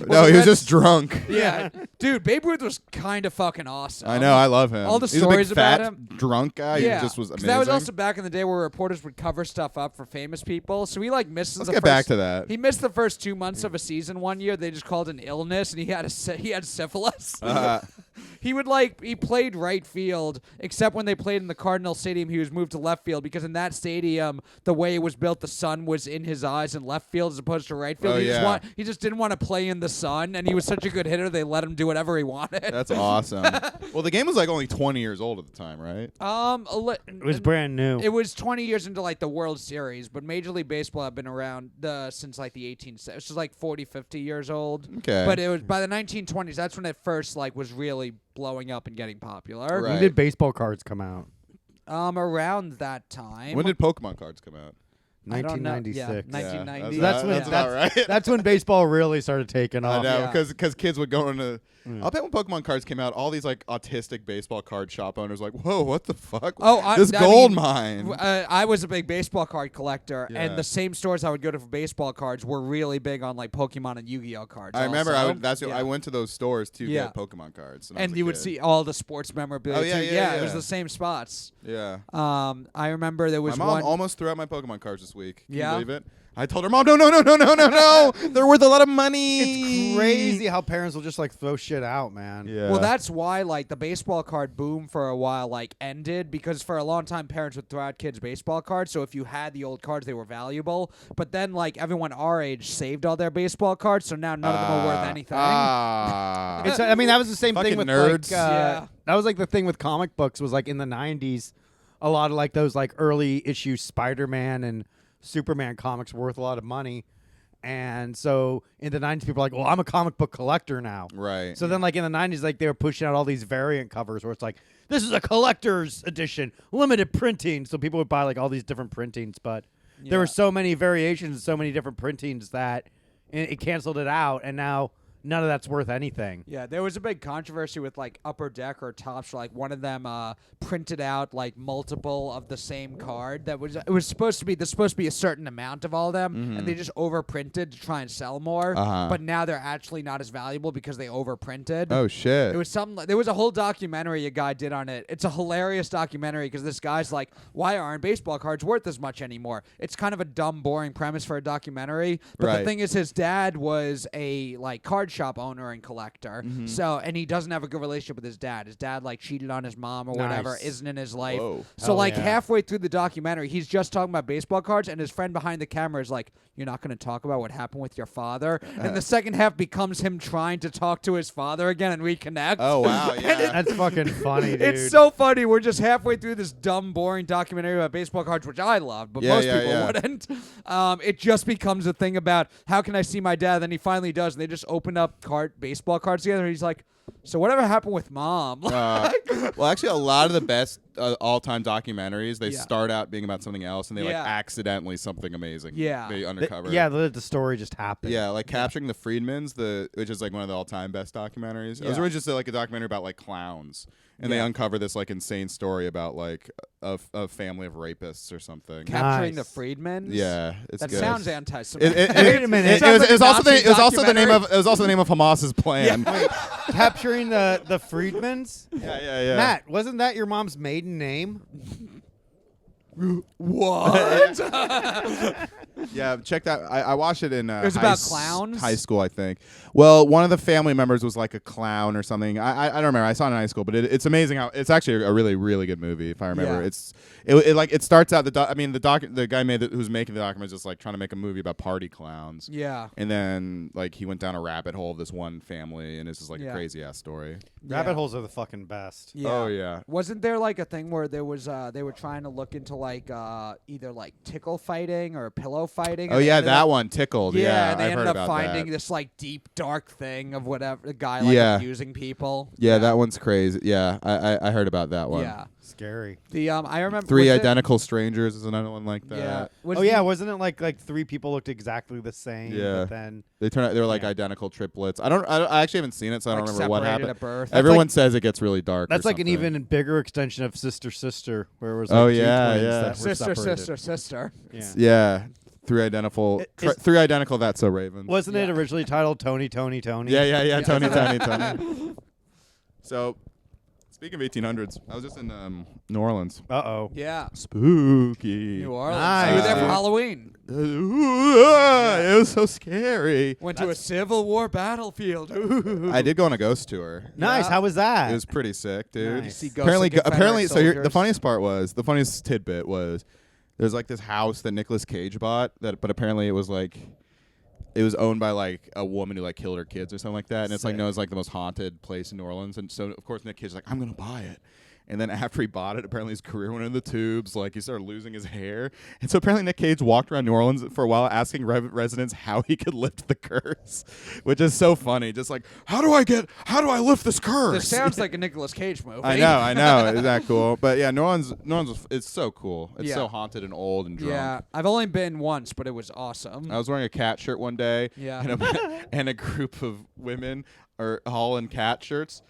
No, he was just drunk. Yeah, dude, Babe Ruth was kind of fucking awesome. I know. I love him. All the He's stories a big, fat, about him. drunk guy. Yeah, He just was 'cause amazing. that was also back in the day where reporters would cover stuff up for famous people. So he like missed. Let's the get first, back to that. He missed the first 2 months of a season one year. They just called an illness, and he had syphilis. He played right field, except when they played in the Cardinal Stadium, he was moved to left field because in that stadium, the way it was built, the sun was in his eyes in left field as opposed to right field. Oh, He he just didn't want to play in the sun, and he was such a good hitter, they let him do whatever he wanted. That's awesome. Well, the game was like only 20 years old at the time, right? It was brand new. It was 20 years into like the World Series, but Major League Baseball had been around since like the 1870s. It's just like 40, 50 years old. Okay. But it was by the 1920s. That's when it first like was really blowing up and getting popular. Right. When did baseball cards come out? Around that time. When did Pokemon cards come out? I don't know. 1996. Yeah, 1990. That's when about right. That's when baseball really started taking I off. know, Yeah. because kids would go into. I'll bet when Pokemon cards came out, all these like autistic baseball card shop owners were like, whoa, what the fuck? This gold mine. I was a big baseball card collector, Yeah. and the same stores I would go to for baseball cards were really big on like Pokemon and Yu-Gi-Oh cards. I remember also. I went to those stores to Yeah. get Pokemon cards. when I And was a you would kid. see all the sports memorabilia. Oh, yeah, too. yeah, It was yeah. the same spots. Yeah. I remember there My was mom one. almost threw out my Pokemon cards this week. Can Yeah? you believe it? I told her, Mom, no. They're worth a lot of money. It's crazy how parents will just like throw shit out, man. Yeah. Well, that's why like the baseball card boom for a while like ended because for a long time parents would throw out kids baseball cards. So if you had the old cards, they were valuable. But then like everyone our age saved all their baseball cards, so now none of them are worth anything. It's, I mean, that was the same Fucking thing with nerds. like, Yeah. that was like the thing with comic books was like in the 90s, a lot of like those like early issue Spider-Man and Superman comics were worth a lot of money. And so in the 90s, people were like, well, I'm a comic book collector now. Right. So then like in the 90s, like they were pushing out all these variant covers where it's like, this is a collector's edition, limited printing. So people would buy like all these different printings, but there were so many variations and so many different printings that it canceled it out. And now none of that's worth anything. Yeah, there was a big controversy with like Upper Deck or Topps. Like one of them printed out like multiple of the same card. It was supposed to be a certain amount of all of them, and they just overprinted to try and sell more. But now they're actually not as valuable because they overprinted. Oh shit. It was something. There was a whole documentary a guy did on it. It's a hilarious documentary because this guy's like, "Why aren't baseball cards worth as much anymore?" It's kind of a dumb, boring premise for a documentary. But the Right. thing is, his dad was a like card shop owner and collector. So, and he doesn't have a good relationship with his dad. His dad like cheated on his mom or whatever, Nice. isn't in his life. Whoa. So Hell like yeah. halfway through the documentary, he's just talking about baseball cards, and his friend behind the camera is like, "You're not going to talk about what happened with your father." And the second half becomes him trying to talk to his father again and reconnect. Oh wow. Yeah. That's fucking funny, dude. It's so funny. We're just halfway through this dumb, boring documentary about baseball cards, which I loved, but Yeah, most yeah, people yeah. wouldn't. It just becomes a thing about how can I see my dad? Then he finally does, and they just open up baseball cards together. And he's like, "So whatever happened with mom?" Well, actually, a lot of the best all-time documentaries they Yeah. start out being about something else, and they like Yeah. accidentally something amazing. Yeah. They undercover. the story just happened. Yeah, like Capturing the Freedmans, which is like one of the all-time best documentaries. It was Yeah. originally just like a documentary about like clowns, and they Yeah. uncover this like insane story about like a family of rapists or something. Capturing the Nice. Freedmans. Yeah, it's That good. soun's anti-Semitic. Wait a minute. It was also Nazi the name documentary. of Hamas's plan. Capturing the Friedmans. Yeah. Matt, wasn't that your mom's maiden name? What? Yeah, check that. I watched it in It was about clowns? high school, I think. Well, one of the family members was like a clown or something. I don't remember. I saw it in high school, but it's amazing how it's actually a really, really good movie. If I remember, Yeah. it starts out the guy who's making the document is just like trying to make a movie about party clowns. Yeah. And then like he went down a rabbit hole of this one family, and it's just like Yeah. a crazy ass story. Rabbit holes are the fucking best. Yeah. Oh yeah. Wasn't there like a thing where there was they were trying to look into like either like tickle fighting or pillow fighting? Oh and they yeah, ended that up- one tickled. Yeah, Yeah, and they I've ended heard up about finding that. this like deep dark thing of whatever the guy like Yeah. abusing people. Yeah, that one's crazy. Yeah, I heard about that one. Yeah. Scary. The I remember Three was it- Identical Strangers is another one like that. Yeah. Was Oh the- yeah, wasn't it like three people looked exactly the same? Yeah. But then They're like Yeah. identical triplets. I actually haven't seen it, so I like, don't remember what separated happened. at birth. Everyone like- says it gets really dark. that's or like an something. even bigger extension of Sister Sister, where it was like Oh, two yeah, twins yeah. that were sister, separated. sister. Yeah. Yeah, three identical. Is- Three identical. That's so Ravens. Wasn't it Yeah. originally titled Tony Tony Tony? Yeah. Tony. So, speaking of 1800s, I was just in New Orleans. Uh-oh. Yeah. Spooky. New Orleans. Nice. You were there for Yeah. Halloween. It was so scary. Went to a Civil War battlefield. I did go on a ghost tour. Nice. Yeah. how was that? It was pretty sick, dude. Nice. See ghosts Apparently, of Confederate so the soldiers. funniest part was the funniest tidbit was there's like this house that Nicolas Cage bought but apparently it was owned by like a woman who like killed her kids or something like that, and it's like Sick. known as like the most haunted place in New Orleans. And so of course Nick Cage's like, I'm gonna buy it. And then after he bought it, apparently his career went into the tubes. Like he started losing his hair, and so apparently Nick Cage walked around New Orleans for a while asking residents how he could lift the curse, which is so funny. Just like, how do I lift this curse? This sounds like a Nicolas Cage movie. I know. Isn't that cool? But yeah, New Orleans, it's so cool. It's Yeah. so haunted and old and drunk. Yeah, I've only been once, but it was awesome. I was wearing a cat shirt one day, Yeah. and a group of women all in cat shirts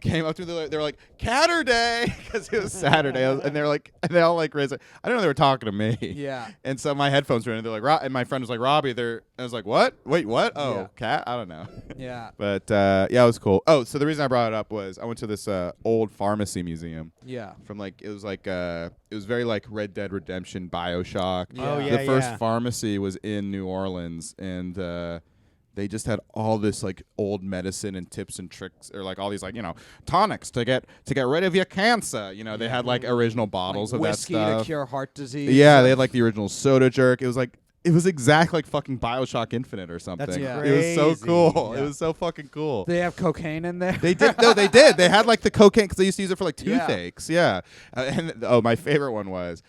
came up to me. They were like, "Catter Day," because it was Saturday, and they all like raised. I didn't know they were talking to me. Yeah. And so my headphones were in, and they're like, and my friend was like, "Robbie," I was like, "What? Wait, what? Oh, Yeah. cat? I don't know." Yeah. But yeah, it was cool. Oh, so the reason I brought it up was I went to this old pharmacy museum. Yeah. From it was very like Red Dead Redemption, BioShock. Yeah. Oh, yeah, The first yeah. pharmacy was in New Orleans, and they just had all this like old medicine and tips and tricks, or like all these like tonics to get rid of your cancer. They had like original bottles Like of that whiskey stuff. to cure heart disease. Yeah, they had like the original soda jerk. It was exactly like fucking BioShock Infinite or something. That's Yeah. It was so crazy. cool. Yeah. It was so fucking cool. They have cocaine in there. They did. No, they did. They had like the cocaine because they used to use it for like Yeah. toothaches. Yeah. My favorite one was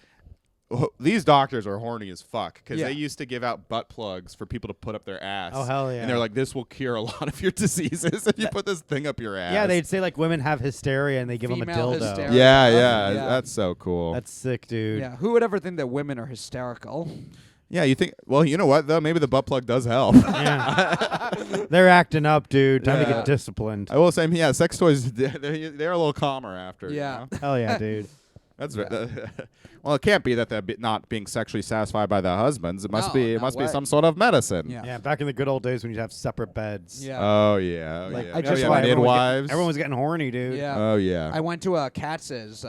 these doctors are horny as fuck because Yeah. they used to give out butt plugs for people to put up their ass. Oh, hell yeah. And they're like, this will cure a lot of your diseases if you put this thing up your ass. Yeah, they'd say like women have hysteria and they give them a Female dildo. hysteria. Yeah, Yeah. That's so cool. That's sick, dude. Yeah. Who would ever think that women are hysterical? Yeah, you think? Well, you know what though? Maybe the butt plug does help. Yeah. They're acting up, dude. Time to Yeah. get disciplined. I will say, yeah, sex toys they're a little calmer after. you Yeah. know? Hell yeah, dude. That's well, it can't be that they're not being sexually satisfied by their husbands. It must No, be. It no must be way. some sort of medicine. Yeah. Yeah, back in the good old days when you'd have separate beds. Yeah. Oh yeah. Oh, Like, yeah. I just oh, why yeah. Midwives. Everyone was getting horny, dude. Yeah. Oh yeah. I went to a Katz's this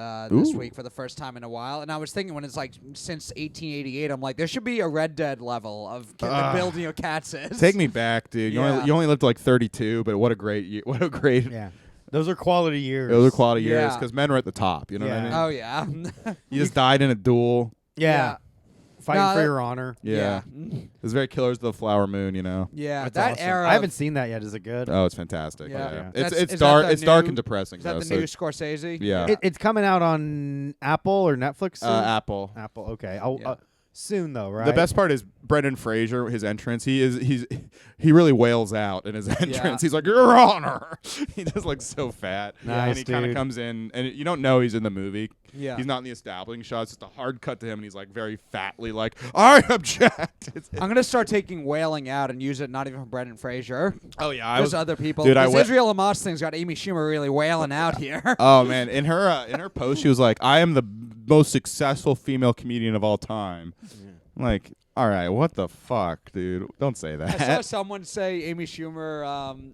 Ooh. week for the first time in a while, and I was thinking when it's like since 1888, I'm like, there should be a Red Dead level of the building of Katz's. Take me back, dude. Yeah. You only lived to like 32, but what a great what a great. Yeah. Those are quality years. Those are quality years Yeah. because men were at the top. You know what I mean? Oh yeah. You just died in a duel. Yeah. Fighting No, for that- your honor. Yeah. It's very Killers of the Flower Moon. You know. Yeah. That's That awesome. era. I haven't seen that yet. Is it good? Oh, it's fantastic. Yeah. Yeah. That's- It's is that dark. the It's dark new- and depressing. Is that though, the so new Scorsese? Yeah. It's coming out on Apple or Netflix soon? Apple. Apple. Okay. I'll, Yeah. soon though, right? The best part is Brendan Fraser, his entrance. He really wails out in his entrance. He's like, "Your Honor." He just looks so fat. Nice, and he kind of dude. comes in, and you don't know he's in the movie. Yeah. He's not in the establishing shot. It's just a hard cut to him, and he's like very fatly like, "I object." I'm gonna start taking wailing out and use it not even from Brendan Fraser. Oh yeah, Just other people. Dude, I This went- Israel Amos thing's got Amy Schumer really wailing out here. Oh man, in her post, she was like, "I am the most successful female comedian of all time." Like, all right, what the fuck, dude? Don't say I saw that. someone say Amy Schumer.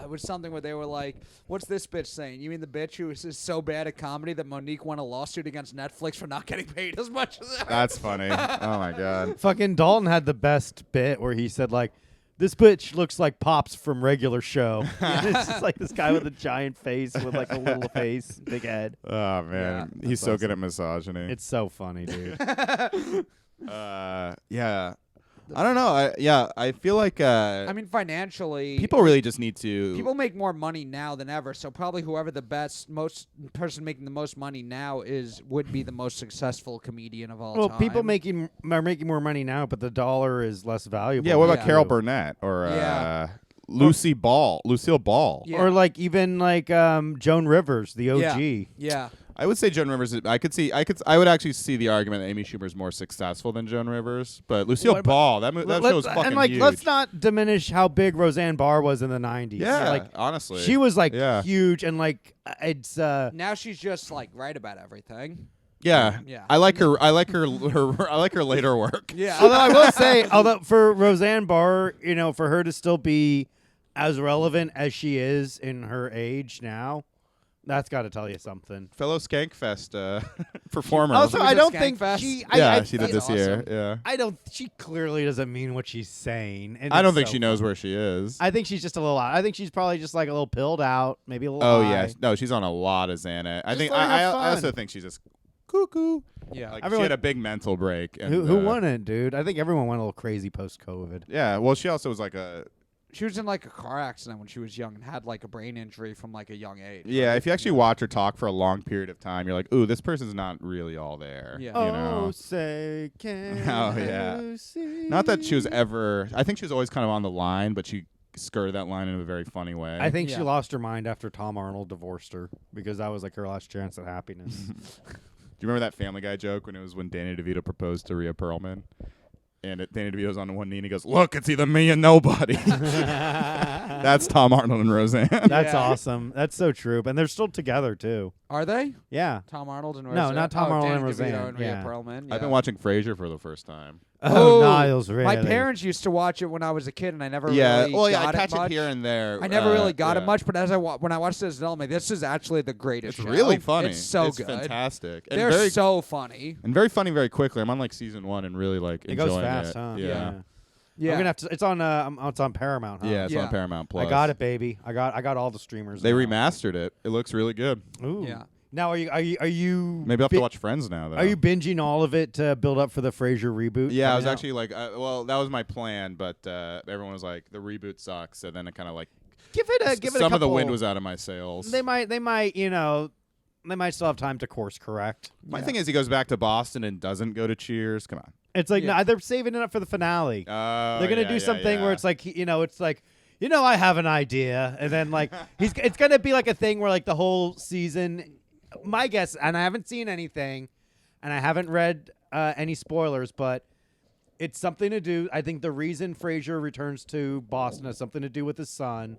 It was something where they were like, "What's this bitch saying? You mean the bitch who is so bad at comedy that Monique won a lawsuit against Netflix for not getting paid as much as her?" That's funny. Oh my god. Fucking Dalton had the best bit where he said like, "This bitch looks like Pops from Regular Show." And it's just like this guy with a giant face with like a little face, big head. Oh man, Yeah, he's that's so awesome. good at misogyny. It's so funny, dude. Yeah. I don't know. I feel like I mean, financially, people really just need to. people make more money now than ever. So probably whoever the most person making the most money now would be the most successful comedian of all Well, time. people are making more money now, but the dollar is less valuable. Yeah. What about Yeah. Carol Burnett or Yeah. Lucille Ball? Yeah. Or like even like Joan Rivers, the OG. Yeah. I would say Joan Rivers. I would actually see the argument that Amy Schumer is more successful than Joan Rivers, but Lucille What- Ball, that show was fucking and like, huge. let's not diminish how big Roseanne Barr was in the '90s. Yeah, like honestly, she was like Yeah. huge, and like it's Now she's just like right about everything. Yeah, Yeah. I like her. I like her later work. Yeah. although I will say, although for Roseanne Barr, you know, for her to still be as relevant as she is in her age now, that's got to tell you something. Fellow Skankfest performer. Also, was I at don't think Skankfest? she. She did that's this year. awesome. Yeah, I don't. She clearly doesn't mean what she's saying. And I don't it's think so she knows where she is. I think she's just a little out. I think she's probably just like a little pilled out, maybe a little Oh high. yeah, no, she's on a lot of Xanax. I Just think let her I have also fun. think she's just cuckoo. Yeah. Like Everyone- she had a big mental break. And, Who wouldn't, dude? I think everyone went a little crazy post COVID. Yeah, well, she also was like a. She was in like a car accident when she was young and had like a brain injury from like a young age. Yeah, right? if you actually watch her talk for a long period of time, you're like, ooh, this person's not really all there. Yeah. You know? Oh, say can Oh, yeah. you see? Not that she was ever. I think she was always kind of on the line, but she skirted that line in a very funny way. I think she Yeah. lost her mind after Tom Arnold divorced her because that was like her last chance at happiness. Do you remember that Family Guy joke when Danny DeVito proposed to Rhea Perlman? And Danny DeVito's on one knee and he goes, "Look, it's either me and nobody." That's Tom Arnold and Roseanne. That's Yeah. awesome. That's so true. And they're still together too. Are they? Yeah. Tom Arnold and No, Roseanne? not Tom Arnold Danny and Roseanne. DeVito and Rhea Yeah. Perlman. I've been yeah. watching Frasier for the first time. Oh, Oh, Niles, really? My parents used to watch it when I was a kid, and I never Yeah, really well, yeah, got I catch it much. it here and there. I never really got it yeah. much, but as when I watched it as an adult, I'm like, this is actually the greatest It's show. really funny. It's so it's good. fantastic. And They're very so funny. and very funny very quickly. I'm on like season 1 and really like It goes enjoying fast, it. huh? Yeah. Yeah. I'm gonna have to. It's on Paramount, huh? Yeah, it's Yeah. on Paramount Plus. I got it, baby. I got all the streamers. They now. remastered it. It looks really good. Ooh. Yeah. Now are you Maybe I'll have to watch Friends now though. Are you binging all of it to build up for the Frasier reboot? Yeah, I was coming out? actually like, well, that was my plan, but everyone was like, the reboot sucks. So then it kind of like give it a some couple, of the wind was out of my sails. They might, you know, they might still have time to course correct. My thing is, he goes back to Boston and doesn't go to Cheers. Come on. It's like Yeah. no, they're saving it up for the finale. Oh, They're gonna do something where it's like, you know, it's like, you know, I have an idea, and then like it's gonna be like a thing where like the whole season. My guess, and I haven't seen anything, and I haven't read any spoilers, but it's something to do. I think the reason Frasier returns to Boston has something to do with his son.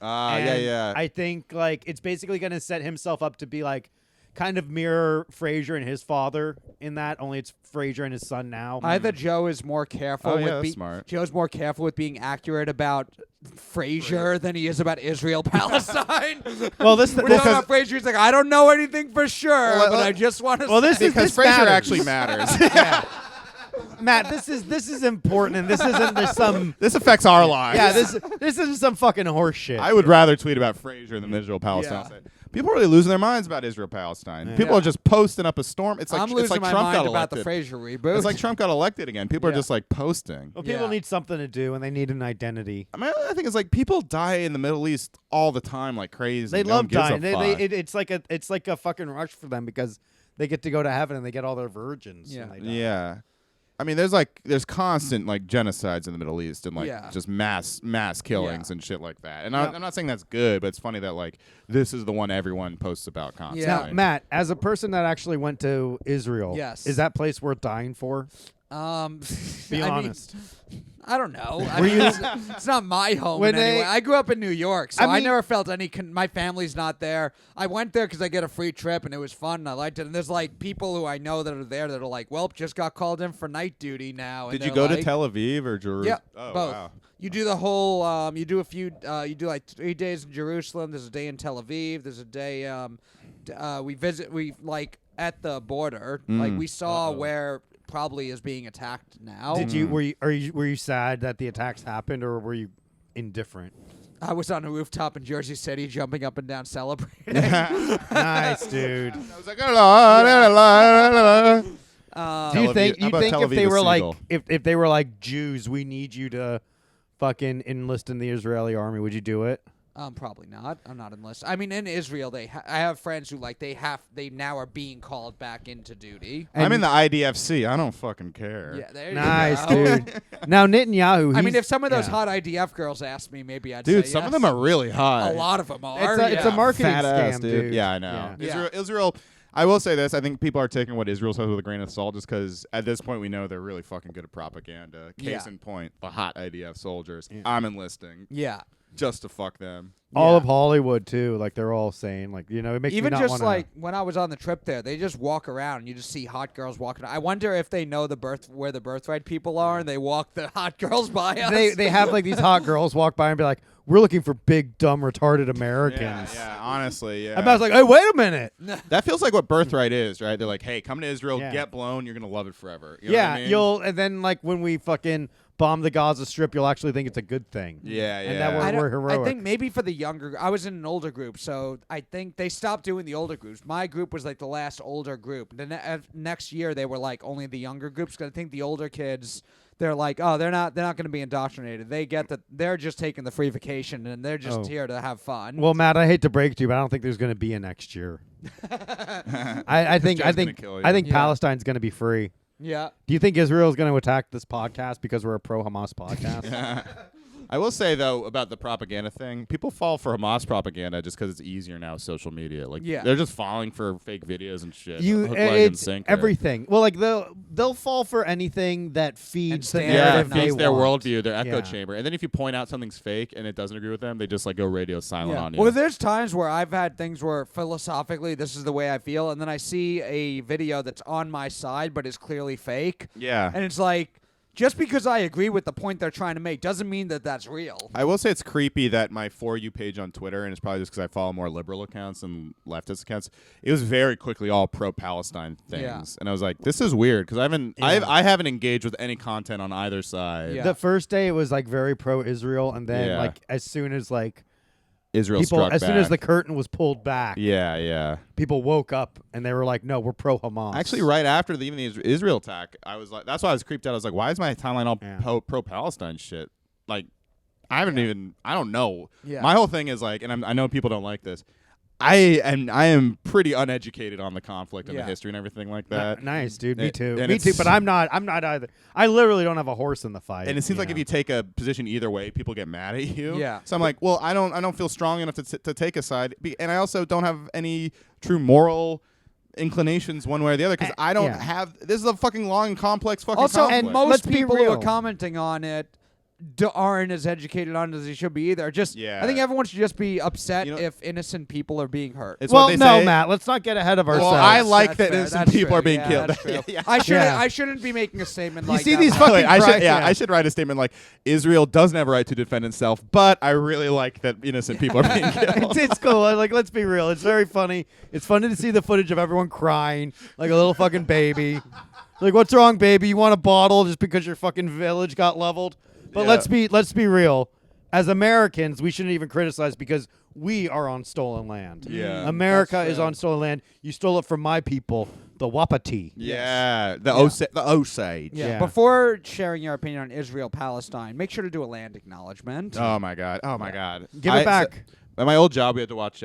And I think like it's basically going to set himself up to be like kind of mirror Frasier and his father in that. Only it's Frasier and his son now. Either Joe is more careful Oh, with yeah, that's smart. Joe's more careful with being accurate about Frasier than he is about Israel-Palestine. Well, this When he's talking about Frasier, he's like, I don't know anything for sure, but I just want to. Well, this is because this Frasier matters. actually matters. Matt, this is important, and this isn't just some. This affects our lives. Yeah, this isn't some fucking horse shit. I would rather tweet about Frasier than Israel-Palestine. Yeah. People are really losing their minds about Israel-Palestine. Yeah. People are just posting up a storm. It's like I'm it's losing like my Trump mind got about the elected. Frasier reboot. It's like Trump got elected again. People are Yeah. just like posting. Well, people Yeah. need something to do, and they need an identity. I mean, I think it's like people die in the Middle East all the time like crazy. They No one love gives a dying. fuck. It's like a fucking rush for them because they get to go to heaven and they get all their virgins. Yeah. when they die. Yeah. I mean, there's constant like genocides in the Middle East and like Yeah. just mass killings Yeah. and shit like that. And Yeah. I'm not saying that's good, but it's funny that like this is the one everyone posts about constantly. Yeah. Now, Matt, as a person that actually went to Israel, Yes. is that place worth dying for? Be I honest. Mean, I don't know. I mean, it's not my home When in any they- way. I grew up in New York, so I mean- never felt any. My family's not there. I went there because I get a free trip, and it was fun, and I liked it. And there's like people who I know that are there that are like, "Well, just got called in for night duty now." And Did you they're go to like- Tel Aviv or Jerusalem? Yeah, Oh, both. wow. You do the whole. You do a few. You do like 3 days in Jerusalem. There's a day in Tel Aviv. There's a day. We visit. We like at the border. Like we saw where probably is being attacked now. Did you were you sad that the attacks happened, or were you indifferent? I was on a rooftop in Jersey City, jumping up and down, celebrating. Nice, dude. I was like, "La." Do Tel you Aviv- think how about if Tel they Aviv were like seagull? if they were like Jews, we need you to fucking enlist in the Israeli army, would you do it? Probably not. I'm not enlisted. I mean, in Israel, I have friends who like they now are being called back into duty. I'm in the IDFC. I don't fucking care. Yeah, there Nice, you go. dude. Now Netanyahu. I mean, he's- if some of those yeah. hot IDF girls asked me, maybe I'd Dude, say some yes. of them are really hot. A lot of them are. It's a marketing Fat ass, scam, dude. Yeah, I know. Yeah. Israel. I will say this. I think people are taking what Israel says with a grain of salt, just because at this point we know they're really fucking good at propaganda. Case Yeah. in point, the hot IDF soldiers. Yeah. I'm enlisting Yeah. just to fuck them. All Yeah. of Hollywood too, like they're all saying, like, you know, it makes Even me not just wanna, like when I was on the trip there, they just walk around and you just see hot girls walking. I wonder if they know where the birthright people are and they walk the hot girls by us. they have like these hot girls walk by and be like, "We're looking for big, dumb, retarded Americans." Yeah, honestly, yeah. And I was like, "Hey, wait a minute." that feels like what birthright is, right? They're like, hey, come to Israel, Yeah. get blown, you're gonna love it forever. You know Yeah, what I mean? you'll and then like when we fucking bomb the Gaza Strip, you'll actually think it's a good thing. Yeah, And yeah. that we're heroic. I think maybe for the younger, I was in an older group, so I think they stopped doing the older groups. My group was like the last older group. The next year they were like only the younger groups. Because I think the older kids, they're like, oh, they're not going to be indoctrinated. They get that they're just taking the free vacation and they're just here to have fun. Well, Matt, I hate to break it to you, but I don't think there's going to be a next year. I think Joe's gonna kill you. I think Palestine's going to be free. yeah. Do you think Israel is going to attack this podcast because we're a pro-Hamas podcast? I will say though about the propaganda thing, people fall for Hamas propaganda just because it's easier now with social media. Like Yeah. they're just falling for fake videos and shit. You, Hook, line, and it's sinker. everything. Well, like they'll fall for anything that feeds the stand Yeah, narrative it they feeds their want. worldview, their echo Yeah. chamber. And then if you point out something's fake and it doesn't agree with them, they just like go radio silent on you. Well, there's times where I've had things where philosophically this is the way I feel, and then I see a video that's on my side but is clearly fake, yeah. and it's like, just because I agree with the point they're trying to make doesn't mean that that's real. I will say it's creepy that my For You page on Twitter, and it's probably just because I follow more liberal accounts than leftist accounts, it was very quickly all pro-Palestine things. Yeah. And I was like, this is weird because I haven't engaged with any content on either side. Yeah. The first day it was like very pro-Israel, and then Yeah. like as soon as like Israel people, struck as soon as the back. curtain was pulled back, Yeah, yeah. people woke up and they were like, "No, we're pro-Hamas." Actually, right after the Israel attack, I was like, that's why I was creeped out. I was like, why is my timeline all Yeah. pro-Palestine shit? Like, I haven't even, I don't know. Yeah. My whole thing is like, and I know people don't like this. I am pretty uneducated on the conflict and the Yeah. history and everything like that. Nice, dude. Me And- too. and Me too. it's- But I'm not either. I literally don't have a horse in the fight. And it seems like if know? you take a position either way, people get mad at you. Yeah. So I'm like, well, I don't feel strong enough to take a side, and I also don't have any true moral inclinations one way or the other because I don't yeah. have. This is a fucking long and complex fucking Also, conflict. and most Let's be people who are real. commenting on it aren't as educated on it as they should be either. Just, Yeah. I think everyone should just be upset You know- if innocent people are being hurt. It's well, what they no, say. Matt. Let's not get ahead of Well, ourselves. I like That's that fair. innocent That's people true. are being Yeah, killed. that's true. Yeah. I Yeah. shouldn't be making a statement You like see that. these By the way, fucking cry- I should write a statement like Israel doesn't have a right to defend itself, but I really like that innocent people are being killed. It's cool. Like, let's be real. It's very funny. It's funny to see the footage of everyone crying like a little fucking baby. Like, what's wrong, baby? You want a bottle just because your fucking village got leveled? But Yeah. let's be real. As Americans, we shouldn't even criticize because we are on stolen land. Yeah. America That's is true. on stolen land. You stole it from my people, the Wapiti. Yeah, the Osage. Yeah. Yeah. Before sharing your opinion on Israel-Palestine, make sure to do a land acknowledgement. Oh my god. Oh my god. Give it back. At my old job, we had to watch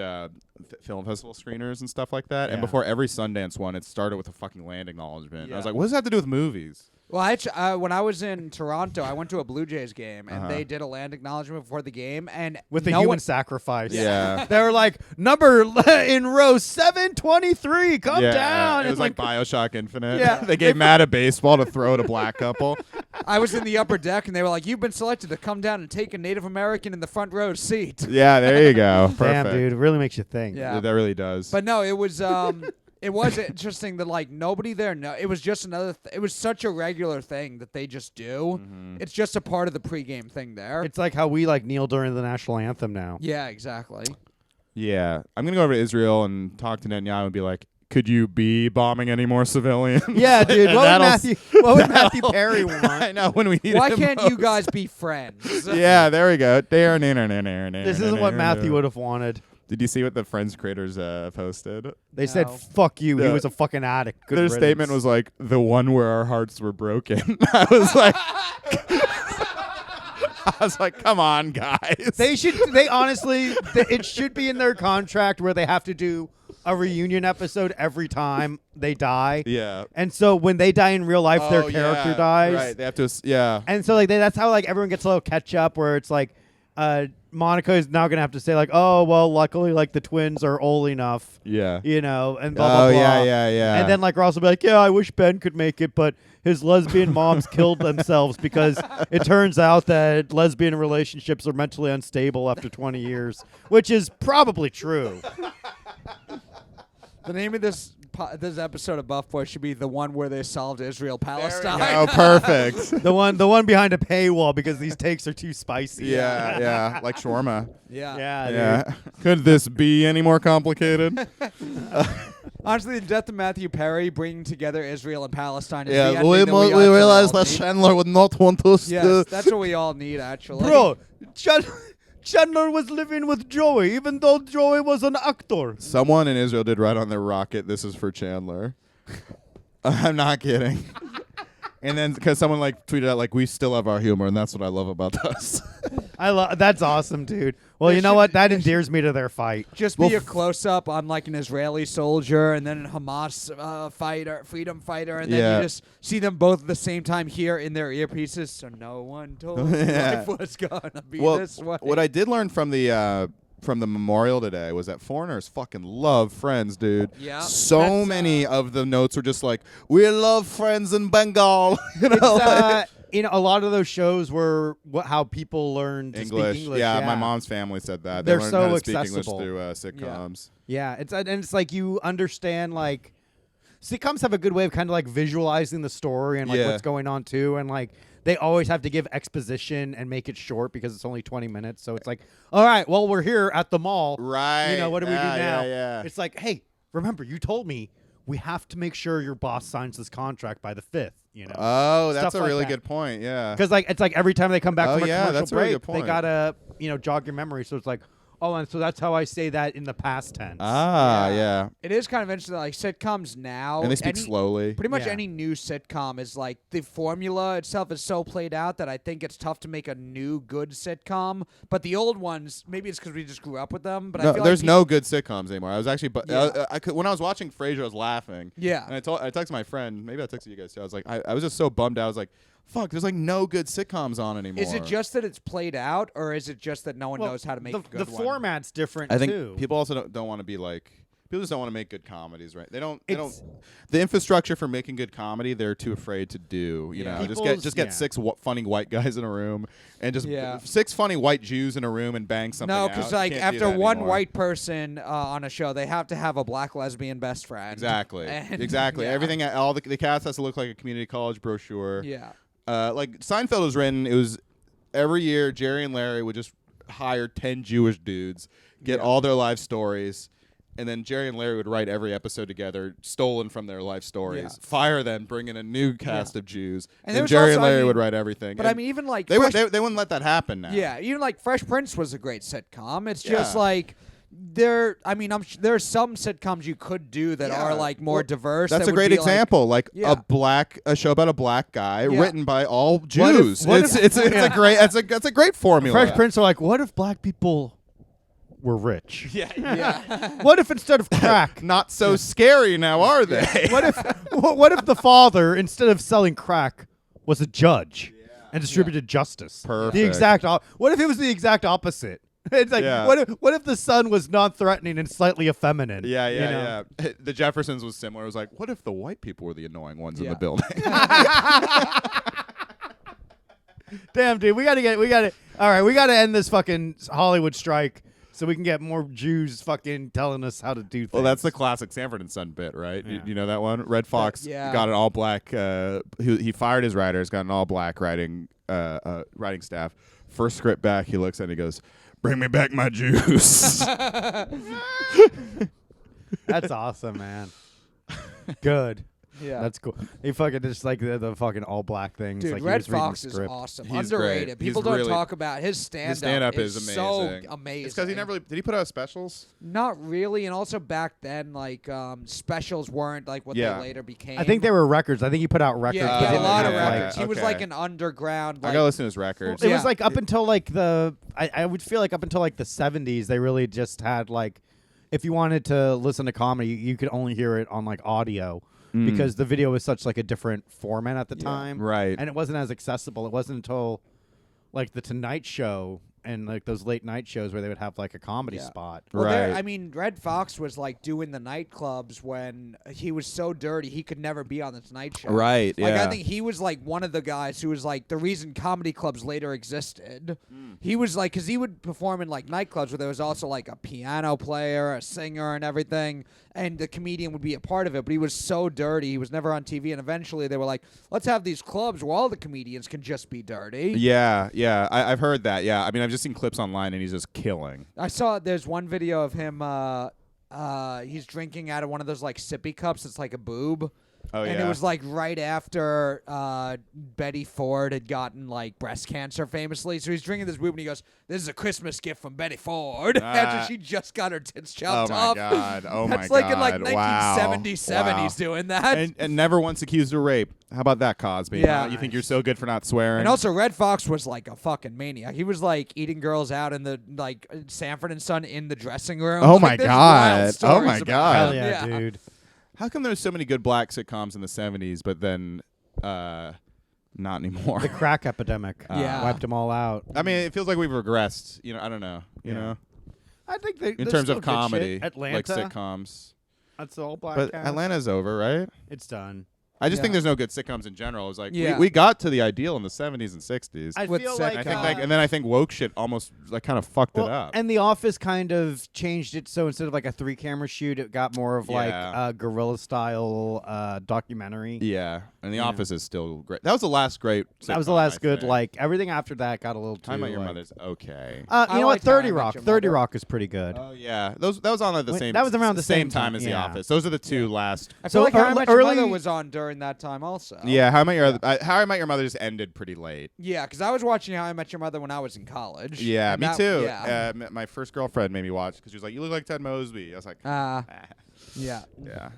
film festival screeners and stuff like that. And Yeah. before every Sundance one, it started with a fucking land acknowledgement. And I was Yeah. like, what does that have to do with movies? Well, when I was in Toronto, I went to a Blue Jays game, and they did a land acknowledgement before the game, and with the no human one, sacrifice. Yeah. They were like, number in row 723, come down. It was like Bioshock Infinite. Yeah. They gave Matt a baseball to throw at a black couple. I was in the upper deck, and they were like, "You've been selected to come down and take a Native American in the front row seat." Yeah, there you go. Perfect. Damn, dude, it really makes you think. Yeah. That really does. But no, it was it was interesting that like nobody there. No, it was just another. It was such a regular thing that they just do. It's just a part of the pregame thing there. It's like how we like kneel during the national anthem now. Yeah, exactly. yeah, I'm gonna go over to Israel and talk to Netanyahu and be like, "Could you be bombing any more civilians?" Yeah, dude. And What would Matthew Perry want? I know when we need. Why him can't most. you guys be friends? Yeah, there we go. This isn't what Matthew would have wanted. Did you see what the Friends creators posted? They said, No. "Fuck you." He Yeah. was a fucking addict. Good Their riddance. statement was like, "The one where our hearts were broken." I was like, "Come on, guys." They honestly, it should be in their contract where they have to do a reunion episode every time they die. Yeah. And so when they die in real life, their Oh, character yeah. dies. Right. They have to. Yeah. And so like that's how like everyone gets a little catch up where it's like Monica is now gonna have to say like, oh well, luckily like the twins are old enough, Yeah. you know, and blah blah Oh blah. yeah. And then like Ross will be like, yeah, I wish Ben could make it, but his lesbian moms killed themselves because it turns out that lesbian relationships are mentally unstable after 20 years, which is probably true. The name of this episode of Buff Boy should be the one where they solved Israel-Palestine. Oh, perfect. The one behind a paywall because these takes are too spicy. Yeah. Like shawarma. Yeah. Yeah, dude. Could this be any more complicated? Honestly, the death of Matthew Perry bringing together Israel and Palestine is the Yeah, ending we that we realized all that need. Chandler would not want us Yes, to. that's what we all need, actually. Bro, Chandler was living with Joey, even though Joey was an actor. Someone in Israel did write on their rocket, "This is for Chandler." I'm not kidding. And then because someone like tweeted out like, "We still have our humor," and that's what I love about us. That's awesome, dude. Well, There you know should- what? That endears me to their fight. Just be a close-up on like an Israeli soldier and then a Hamas freedom fighter, and then Yeah. you just see them both at the same time here in their earpieces. So no one told me Yeah. life was gonna be Well, this way. what I did learn from the memorial today was that foreigners fucking love Friends, dude. Yeah. So That's, many of the notes were just like, "We love Friends in Bengal." You know, It's, a lot of those shows were how people learn to English. speak English. Yeah, my mom's family said that. They're they learned so how to speak accessible. English through sitcoms. Yeah, it's like you understand like sitcoms have a good way of kind of like visualizing the story and like Yeah. what's going on too, and like they always have to give exposition and make it short because it's only 20 minutes. So it's like, all right, well we're here at the mall, Right. You know, what do we do now? Yeah. It's like, hey, remember you told me we have to make sure your boss signs this contract by the 5th. You know. Oh, that's Stuff a like really that. good point. Yeah. Because like it's like every time they come back Oh, from a yeah, commercial that's a really break, good point. they gotta jog your memory. So it's like, oh, and so that's how I say that in the past tense. Yeah. It is kind of interesting. Like sitcoms now, And they speak slowly. Pretty much Yeah. any new sitcom is like the formula itself is so played out that I think it's tough to make a new good sitcom. But the old ones, maybe it's because we just grew up with them. But I No, feel there's like no good sitcoms anymore. I was actually, Yeah. when I was watching Frasier, I was laughing. Yeah. And I texted my friend. Maybe I texted you guys too. I was like, I was just so bummed out. I was like, fuck, there's like no good sitcoms on anymore. Is it just that it's played out, or is it just that no one Well, knows how to make the, a good the one? format's different I think too. people also don't want to be like. People just don't want to make good comedies, right? They don't. It's- The infrastructure for making good comedy, they're too afraid to do. You Yeah. know, People's- just get yeah. six funny white guys in a room, and just Yeah. 6 funny white Jews in a room and bang something. No, out. because You like can't do after that one anymore. white person on a show, they have to have a black lesbian best friend. Exactly. And- Exactly. yeah. Everything. All the cast has to look like a community college brochure. Yeah. Like Seinfeld was written. It was every year Jerry and Larry would just hire 10 Jewish dudes, get Yeah. all their life stories, and then Jerry and Larry would write every episode together, stolen from their life stories. Yeah. Fire them, bring in a new cast of Jews, And there and was Jerry also, and I Larry mean- would write everything. But And I mean, even like they Fresh- wouldn't let that happen now. Yeah, even like Fresh Prince was a great sitcom. It's just Yeah. like there. I mean, there's some sitcoms you could do that Yeah. are like more Well, diverse. That's that a would great be, like- example. Like Yeah. a show about a black guy Yeah. written by all Jews. what it's if- a great that's a great formula. Fresh Prince are like, what if black people were rich? yeah. What if instead of crack, Not so scary now, are they? what if the father instead of selling crack was a judge and distributed justice. Perfect. The exact. What if it was the exact opposite? It's like Yeah. what if the sun was non-threatening and slightly effeminate? Yeah, you know? yeah. The Jeffersons was similar. It was like, what if the white people were the annoying ones in Yeah. the building? Damn, dude, we gotta. All right, we gotta end this fucking Hollywood strike so we can get more Jews fucking telling us how to do things. Well, that's the classic Sanford and Son bit, right? Yeah. You know that one? Red Fox yeah. got an all black. He fired his writers, got an all black writing staff. First script back, he looks at it and he goes, "Bring me back my Jews." That's awesome, man. Good. Yeah. That's cool. He fucking just like the fucking all black things. Dude, like he Red was reading Fox the is script. awesome. He's Underrated. great. People He's don't really- talk about his stand-up. His stand-up is so amazing. amazing. It's because he never really did. He put out specials. Not really, and also back then, like specials weren't like what Yeah. they later became. I think they were records. I think he put out records. Yeah, but yeah, a didn't lot of have, like- records. He was okay. like an underground. I Like, gotta listen to his records. It Yeah. was like up until like I would feel like up until like the 70s, they really just had like, if you wanted to listen to comedy, you could only hear it on like audio because the video was such like a different format at the time. Right. And it wasn't as accessible. It wasn't until like the Tonight Show and like those late night shows where they would have like a comedy Yeah. spot. Well, Right. I mean, Red Fox was like doing the nightclubs when he was so dirty he could never be on the Tonight Show. Right, Like yeah. I think he was like one of the guys who was like the reason comedy clubs later existed. He was like, because he would perform in like nightclubs where there was also like a piano player, a singer, and everything, and the comedian would be a part of it. But he was so dirty, he was never on TV. And eventually they were like, let's have these clubs where all the comedians can just be dirty. Yeah, yeah. I've heard that. Yeah. I mean, I've just seen clips online, and he's just killing. I saw there's one video of him. He's drinking out of one of those like sippy cups. It's like a boob. Oh, And yeah. it was like right after Betty Ford had gotten like breast cancer famously. So he's drinking this boob and he goes, "This is a Christmas gift from Betty Ford." After she just got her tits Oh chopped my off. god! Oh my god! That's like in like Wow. 1977 Wow. he's doing that. And never once accused of rape. How about that, Cosby? Yeah. Huh? You think you're so good for not swearing? And also, Red Fox was like a fucking maniac. He was like eating girls out in the like Sanford and Son in the dressing room. Oh Like, my there's God. wild Oh stories my about God. Hell him. yeah, dude. How come there's so many good black sitcoms in the 70s, but then not anymore? The crack epidemic Yeah. wiped them all out. I mean, it feels like we've regressed. You know, I don't know. You Yeah. know, I think they, in terms of comedy, Atlanta, like sitcoms. that's all black. But cast. Atlanta's over, right? It's done. I just think Yeah. there's no good sitcoms in general. It was like Yeah. we got to the ideal in the 70s and 60s. I With feel sitcoms. like, I think and then I think woke shit almost like kind of fucked it up. And The Office kind of changed it, so instead of like a 3-camera shoot, it got more of like Yeah. a guerrilla style documentary. Yeah, and The Yeah. Office is still great. That was the last great. That was the sitcom, last I good. think. Like everything after that got a little too. Time Out Your like, Mother's okay. you I know what? liked How I 30 Met Rock. Your 30 Mother. Rock is pretty good. Oh yeah, that was on at the Wait, same. that was around the same same time, as The yeah. Office. Those are the two last. I feel So like How I Met Your early- Mother was on during that time also. Yeah, How I Met Your Mother just ended pretty late. Yeah, because I was watching How I Met Your Mother when I was in college. Yeah, And me that- too. Yeah. My first girlfriend made me watch because she was like, "You look like Ted Mosby." I was like, Yeah. yeah.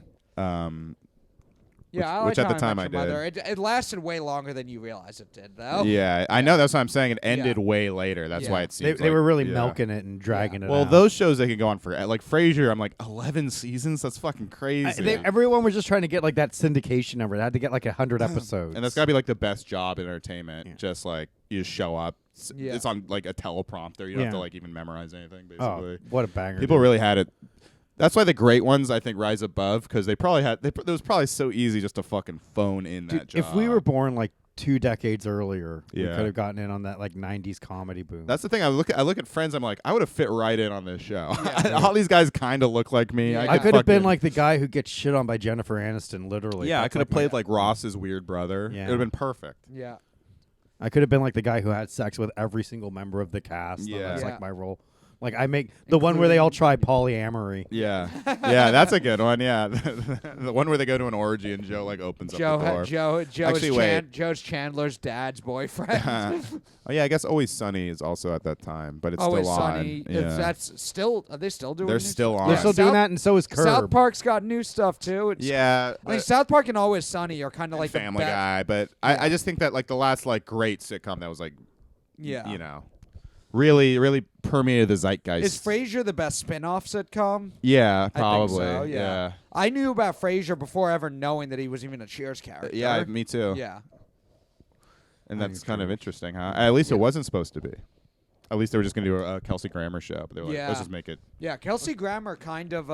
Yeah, I which liked at the How time I I Met Your Mother. did. It lasted way longer than you realize it did, though. Yeah, I know. That's what I'm saying. It ended way later. That's Yeah. why it They, seems they were really yeah. milking it and dragging it Well, out. those shows they could go on for like Frasier. I'm like 11 seasons. That's fucking crazy. Everyone was just trying to get like that syndication number. They had to get like 100 episodes. And that's gotta be like the best job in entertainment. Yeah. Just like you just show up. Yeah. It's on like a teleprompter. You don't have to Yeah. like even memorize anything. Oh, Basically, what a banger! people dude. really had it. That's why the great ones I think rise above because they probably had. It was probably so easy just to fucking phone in that Dude, job. if we were born like 2 decades earlier, we Yeah. could have gotten in on that like 90s comedy boom. That's the thing. I look at Friends. I'm like, I would have fit right in on this show. All these guys kind of look like me. Yeah. I could have been fucking- like the guy who gets shit on by Jennifer Aniston, literally. Yeah, I That's could have like my- played like Ross's weird brother. Yeah. It would have been perfect. Yeah. I could have been like the guy who had sex with every single member of the cast. Yeah. That's Yeah. like my role. Like I make the one where they all try polyamory. Yeah, yeah, that's a good one. Yeah, the one where they go to an orgy and Joe like opens up the door. Joe's Chandler's dad's boyfriend. Oh yeah, I guess Always Sunny is also at that time, but it's Always still on. Sunny. Yeah. That's still. Are they still doing? They're new still stuff? on. They're Yeah. still doing South- that, and so is Curb. South Park's got new stuff too. It's, Yeah, I mean, but- South Park and Always Sunny are kind of like Family the be- Guy, but I just think that like the last like great sitcom that was like, Yeah. you know, really permeated the zeitgeist. Is Frasier the best spin-off sitcom? Yeah, I think probably. so, yeah. I knew about Frasier before ever knowing that he was even a Cheers character. Yeah, me too. Yeah. And I that's think kind of true. interesting, huh? At least it wasn't supposed to be. At least they were just going to do a Kelsey Grammer show. But they were like, Yeah. let's just make it Yeah, Kelsey Grammer kind of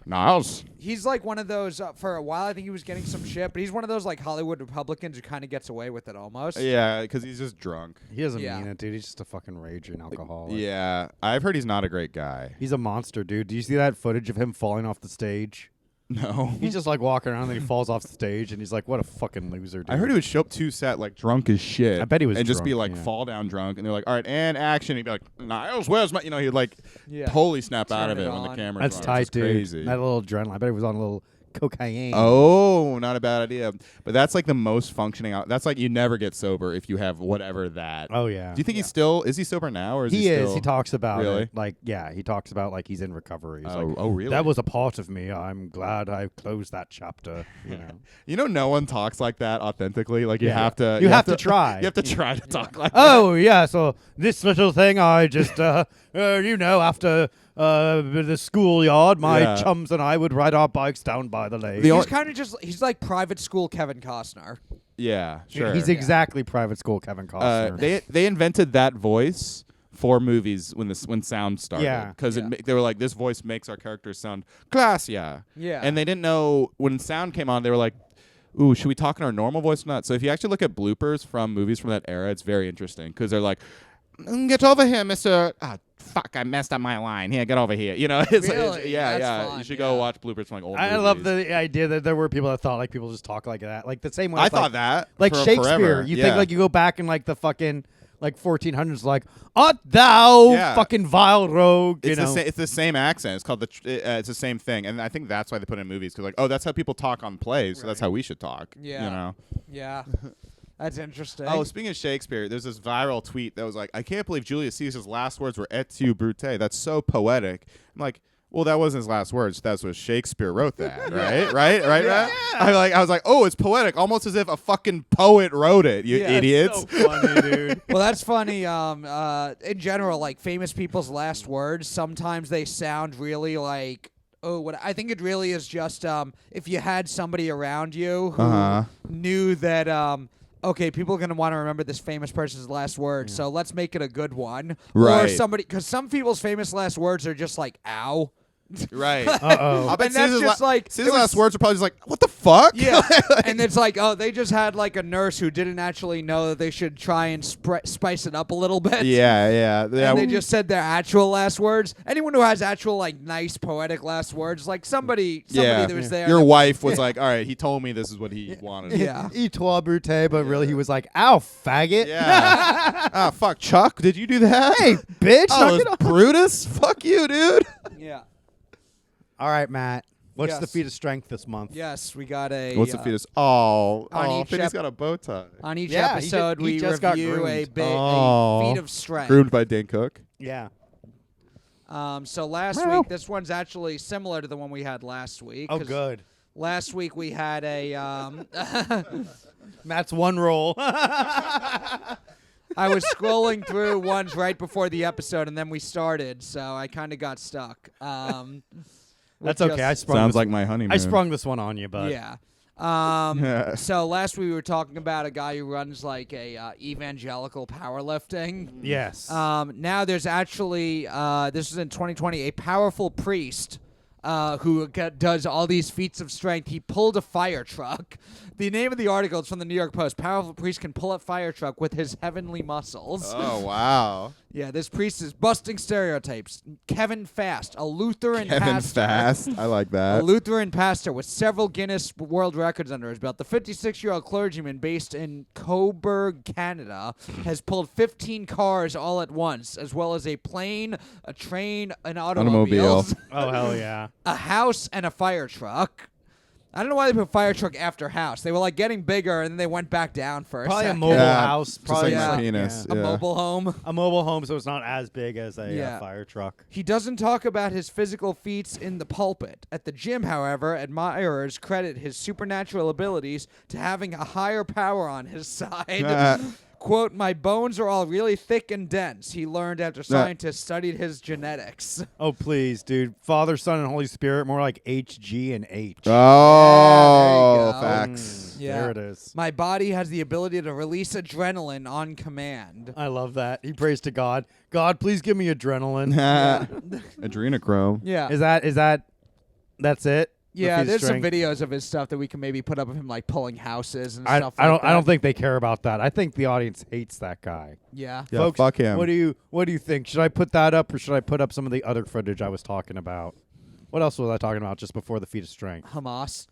Niles. he's like one of those for a while I think he was getting some shit, but he's one of those like Hollywood Republicans who kind of gets away with it almost. Yeah, because he's just drunk. He doesn't Yeah. mean it, dude. He's just a fucking raging alcoholic. Yeah, I've heard he's not a great guy. He's a monster, dude. Do you see that footage of him falling off the stage? No. He's just like walking around and he falls off the stage and he's like, what a fucking loser, dude. I heard he would show up to set like drunk as shit. I bet he was and just be drunk, like yeah. fall down drunk, and they're like, all right, and action. He'd be like, Niles, where's my? He'd like Yeah. totally snap out Turn of it it when the on. camera's That's on. tight, It's dude. crazy. That little adrenaline. I bet he was on a little cocaine. Oh, not a bad idea. But that's like the most functioning out. That's like you never get sober if you have whatever that. Oh, yeah. Do you think he's still? Is he sober now, or is he He still? is. He talks about Really? it. Like, yeah, he talks about like he's in recovery. He's like, Oh, really? that was a part of me. I'm glad I closed that chapter. You know. You know, no one talks like that authentically. Like you Yeah. have to. You have to try. You have to try to talk like. Oh yeah, so this little thing I just after the schoolyard, my Yeah. chums and I would ride our bikes down by the lake. He's kind of just he's like private school Kevin Costner. that. Yeah, sure. He's exactly private school Kevin Costner. They invented that voice for movies when sound started. Yeah. Because Yeah. they were like, this voice makes our characters sound classier. Yeah. And they didn't know when sound came on. They were like, ooh, should we talk in our normal voice or not? So if you actually look at bloopers from movies from that era, it's very interesting because they're like, get over here, Mr. Ah, fuck, I messed up my line. Here, get over here. You know, it's Really? yeah, That's yeah. fun, You should yeah. go watch bloopers from like old I movies. love the idea that there were people that thought like people just talk like that, like the same way. I with, like, thought that. like for Shakespeare. forever. You Yeah. think like you go back in like the fucking like 1400s, like art thou Yeah. fucking vile rogue? It's you know, it's the same accent. It's called it's the same thing, and I think that's why they put it in movies because like, oh, that's how people talk on plays, so that's how we should talk. Yeah. You know. Yeah. That's interesting. Oh, speaking of Shakespeare, there's this viral tweet that was like, I can't believe Julius Caesar's last words were "et tu, Brute." That's so poetic. I'm like, well, that wasn't his last words. That's what Shakespeare wrote that, right? Right? Yeah. I was like, oh, it's poetic, almost as if a fucking poet wrote it. You Yeah, idiots. so funny, dude. Well, that's funny. In general, like famous people's last words, sometimes they sound really like. Oh, what I think it really is just if you had somebody around you who knew that okay, people are gonna want to remember this famous person's last words, so let's make it a good one. Or Right. somebody, because some people's famous last words are just like "ow." Right. Uh-oh. I'll bet And that's Caesar's just like Caesar's it was- last words are probably just like, what the fuck? Yeah, and it's like, oh, they just had like a nurse who didn't actually know that they should try and spice it up a little bit. yeah. And they just said their actual last words. Anyone who has actual like nice poetic last words, like somebody that was there. Your that- wife was like, all right, he told me this is what he wanted. Yeah. Et toi, Brute, but really he was like, ow, faggot. Yeah. Ah, fuck, Chuck, did you do that? Hey, bitch. oh, knock it it was off. Brutus? Fuck you, dude. Yeah. All right, Matt. What's the Yes. feat of strength this month? Yes, we got a. What's the fetus? Oh, on each Finney's ep- got a bow tie. On each Yeah, he episode, did- he we just got review a groomed. feat of strength. Groomed by Dane Cook. Yeah. So last week, this one's actually similar to the one we had last week. Oh, 'cause good. Last week we had a. Matt's one roll. I was scrolling through ones right before the episode, and then we started, so I kind of got stuck. That's okay. I sprung Sounds this like my honeymoon. I sprung this one on you, bud. Yeah. So last week we were talking about a guy who runs like a evangelical powerlifting. Yes. Now there's actually this is in 2020 a powerful priest who does all these feats of strength. He pulled a fire truck. The name of the article is from the New York Post. Powerful priest can pull a fire truck with his heavenly muscles. Oh, wow. Yeah, this priest is busting stereotypes. Kevin Fast, a Lutheran Kevin pastor. Fast. I like A that. Lutheran pastor with several Guinness World Records under his belt. The 56-year-old clergyman based in Coburg, Canada, has pulled 15 cars all at once, as well as a plane, a train, an automobile, oh, hell yeah. a house, and a fire truck. I don't know why they put fire truck after house. They were like getting bigger, and then they went back down for Probably a second. mobile Yeah, house. just Probably like my penis. A Yeah. mobile home. a mobile home, so it's not as big as a Yeah. fire truck. He doesn't talk about his physical feats in the pulpit. At the gym, however, admirers credit his supernatural abilities to having a higher power on his side. quote, "My bones are all really thick and dense." He learned after scientists studied his genetics. Oh, please, dude. Father, Son, and Holy Spirit, more like H, G, and H. Oh, go. facts. Yeah. There it is. My body has the ability to release adrenaline on command. I love that. He prays to God. God, please give me adrenaline. Adrenochrome. Yeah. That's it? The Yeah, feat of there's some strength? videos of his stuff that we can maybe put up of him like pulling houses and I stuff don't like that. I don't think they care about that. I think the audience hates that guy. Yeah. Yeah, Folks, fuck him. What do you think? Should I put that up or should I put up some of the other footage I was talking about? What else was I talking about just before the feat of strength? Hamas.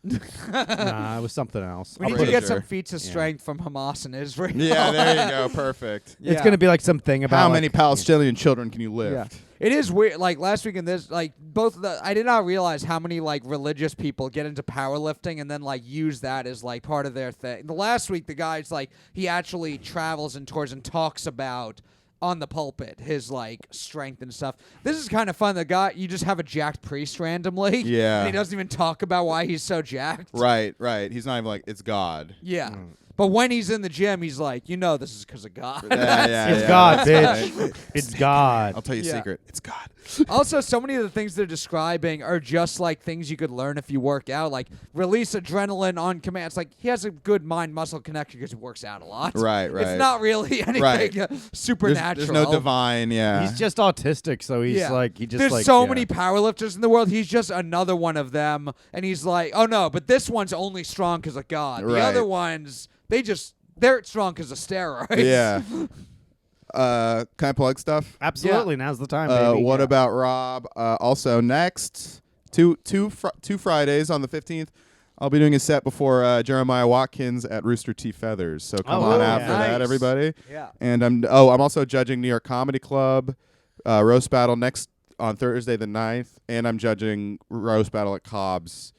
Nah, it was something else. We I'll need put to it- get sure. some feats of strength from Hamas and Israel. Yeah, there you go. Perfect. It's Yeah. gonna be like something about How like, many Palestinian children can you lift? Yeah. It is weird. Like last week in this, like both of the, I did not realize how many like religious people get into powerlifting and then like use that as like part of their thing. The last week, the guy's like he actually travels and tours and talks about on the pulpit his like strength and stuff. This is kind of fun. The guy, you just have a jacked priest randomly. Yeah. And he doesn't even talk about why he's so jacked. Right, right. He's not even like, it's God. Yeah. But when he's in the gym, he's like, this is because of God. It's God, that's bitch. right. It's God. I'll tell you a Yeah. secret. It's God. Also, so many of the things they're describing are just like things you could learn if you work out, like release adrenaline on command. It's like he has a good mind-muscle connection because he works out a lot. Right, right. It's not really anything Right. supernatural. There's no divine, yeah. He's just autistic, so he's like he just There's like so yeah. many powerlifters in the world. He's just another one of them, and he's like, oh no, but this one's only strong because of God. The Right. other ones, they're strong because of steroids. Yeah. Can I plug stuff? Absolutely, now's the time, baby. What about Rob? Also, next two Fridays on the 15th, I'll be doing a set before Jeremiah Watkins at Rooster T. Feathers. So come on out yeah. for that, Nice. everybody. Yeah. And I'm also judging New York Comedy Club roast battle next on Thursday the 9th, and I'm judging roast battle at Cobb's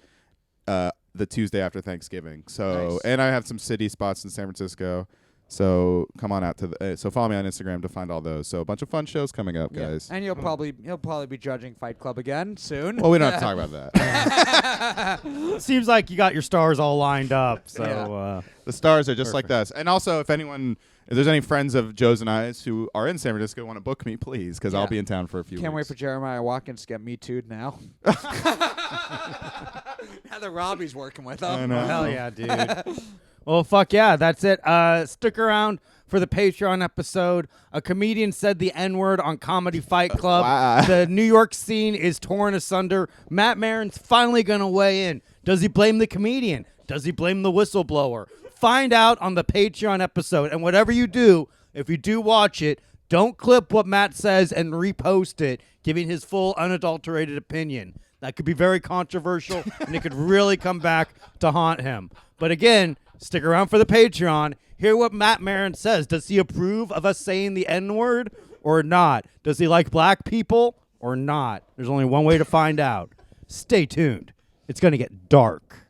the Tuesday after Thanksgiving. So Nice. and I have some city spots in San Francisco. So come on out to the. So follow me on Instagram to find all those. So a bunch of fun shows coming up, Yeah. guys. And you'll probably be judging Fight Club again soon. Well, we don't have to talk about that. Seems like you got your stars all lined up. So Yeah. The stars are just like this. And also, if there's any friends of Joe's and I's who are in San Francisco want to book me, please, because Yeah. I'll be in town for a few Can't wait weeks. for Jeremiah Watkins to get Me Too'd now. Now that Robbie's working with I him. know. hell yeah, dude. Well, fuck yeah, that's it. Stick around for the Patreon episode. A comedian said the N-word on Comedy Fight Club. Wow. The New York scene is torn asunder. Matt Maron's finally going to weigh in. Does he blame the comedian? Does he blame the whistleblower? Find out on the Patreon episode. And whatever you do, if you do watch it, don't clip what Matt says and repost it, giving his full unadulterated opinion. That could be very controversial, and it could really come back to haunt him. But again, stick around for the Patreon. Hear what Matt Maron says. Does he approve of us saying the N-word or not? Does he like black people or not? There's only one way to find out. Stay tuned. It's going to get dark.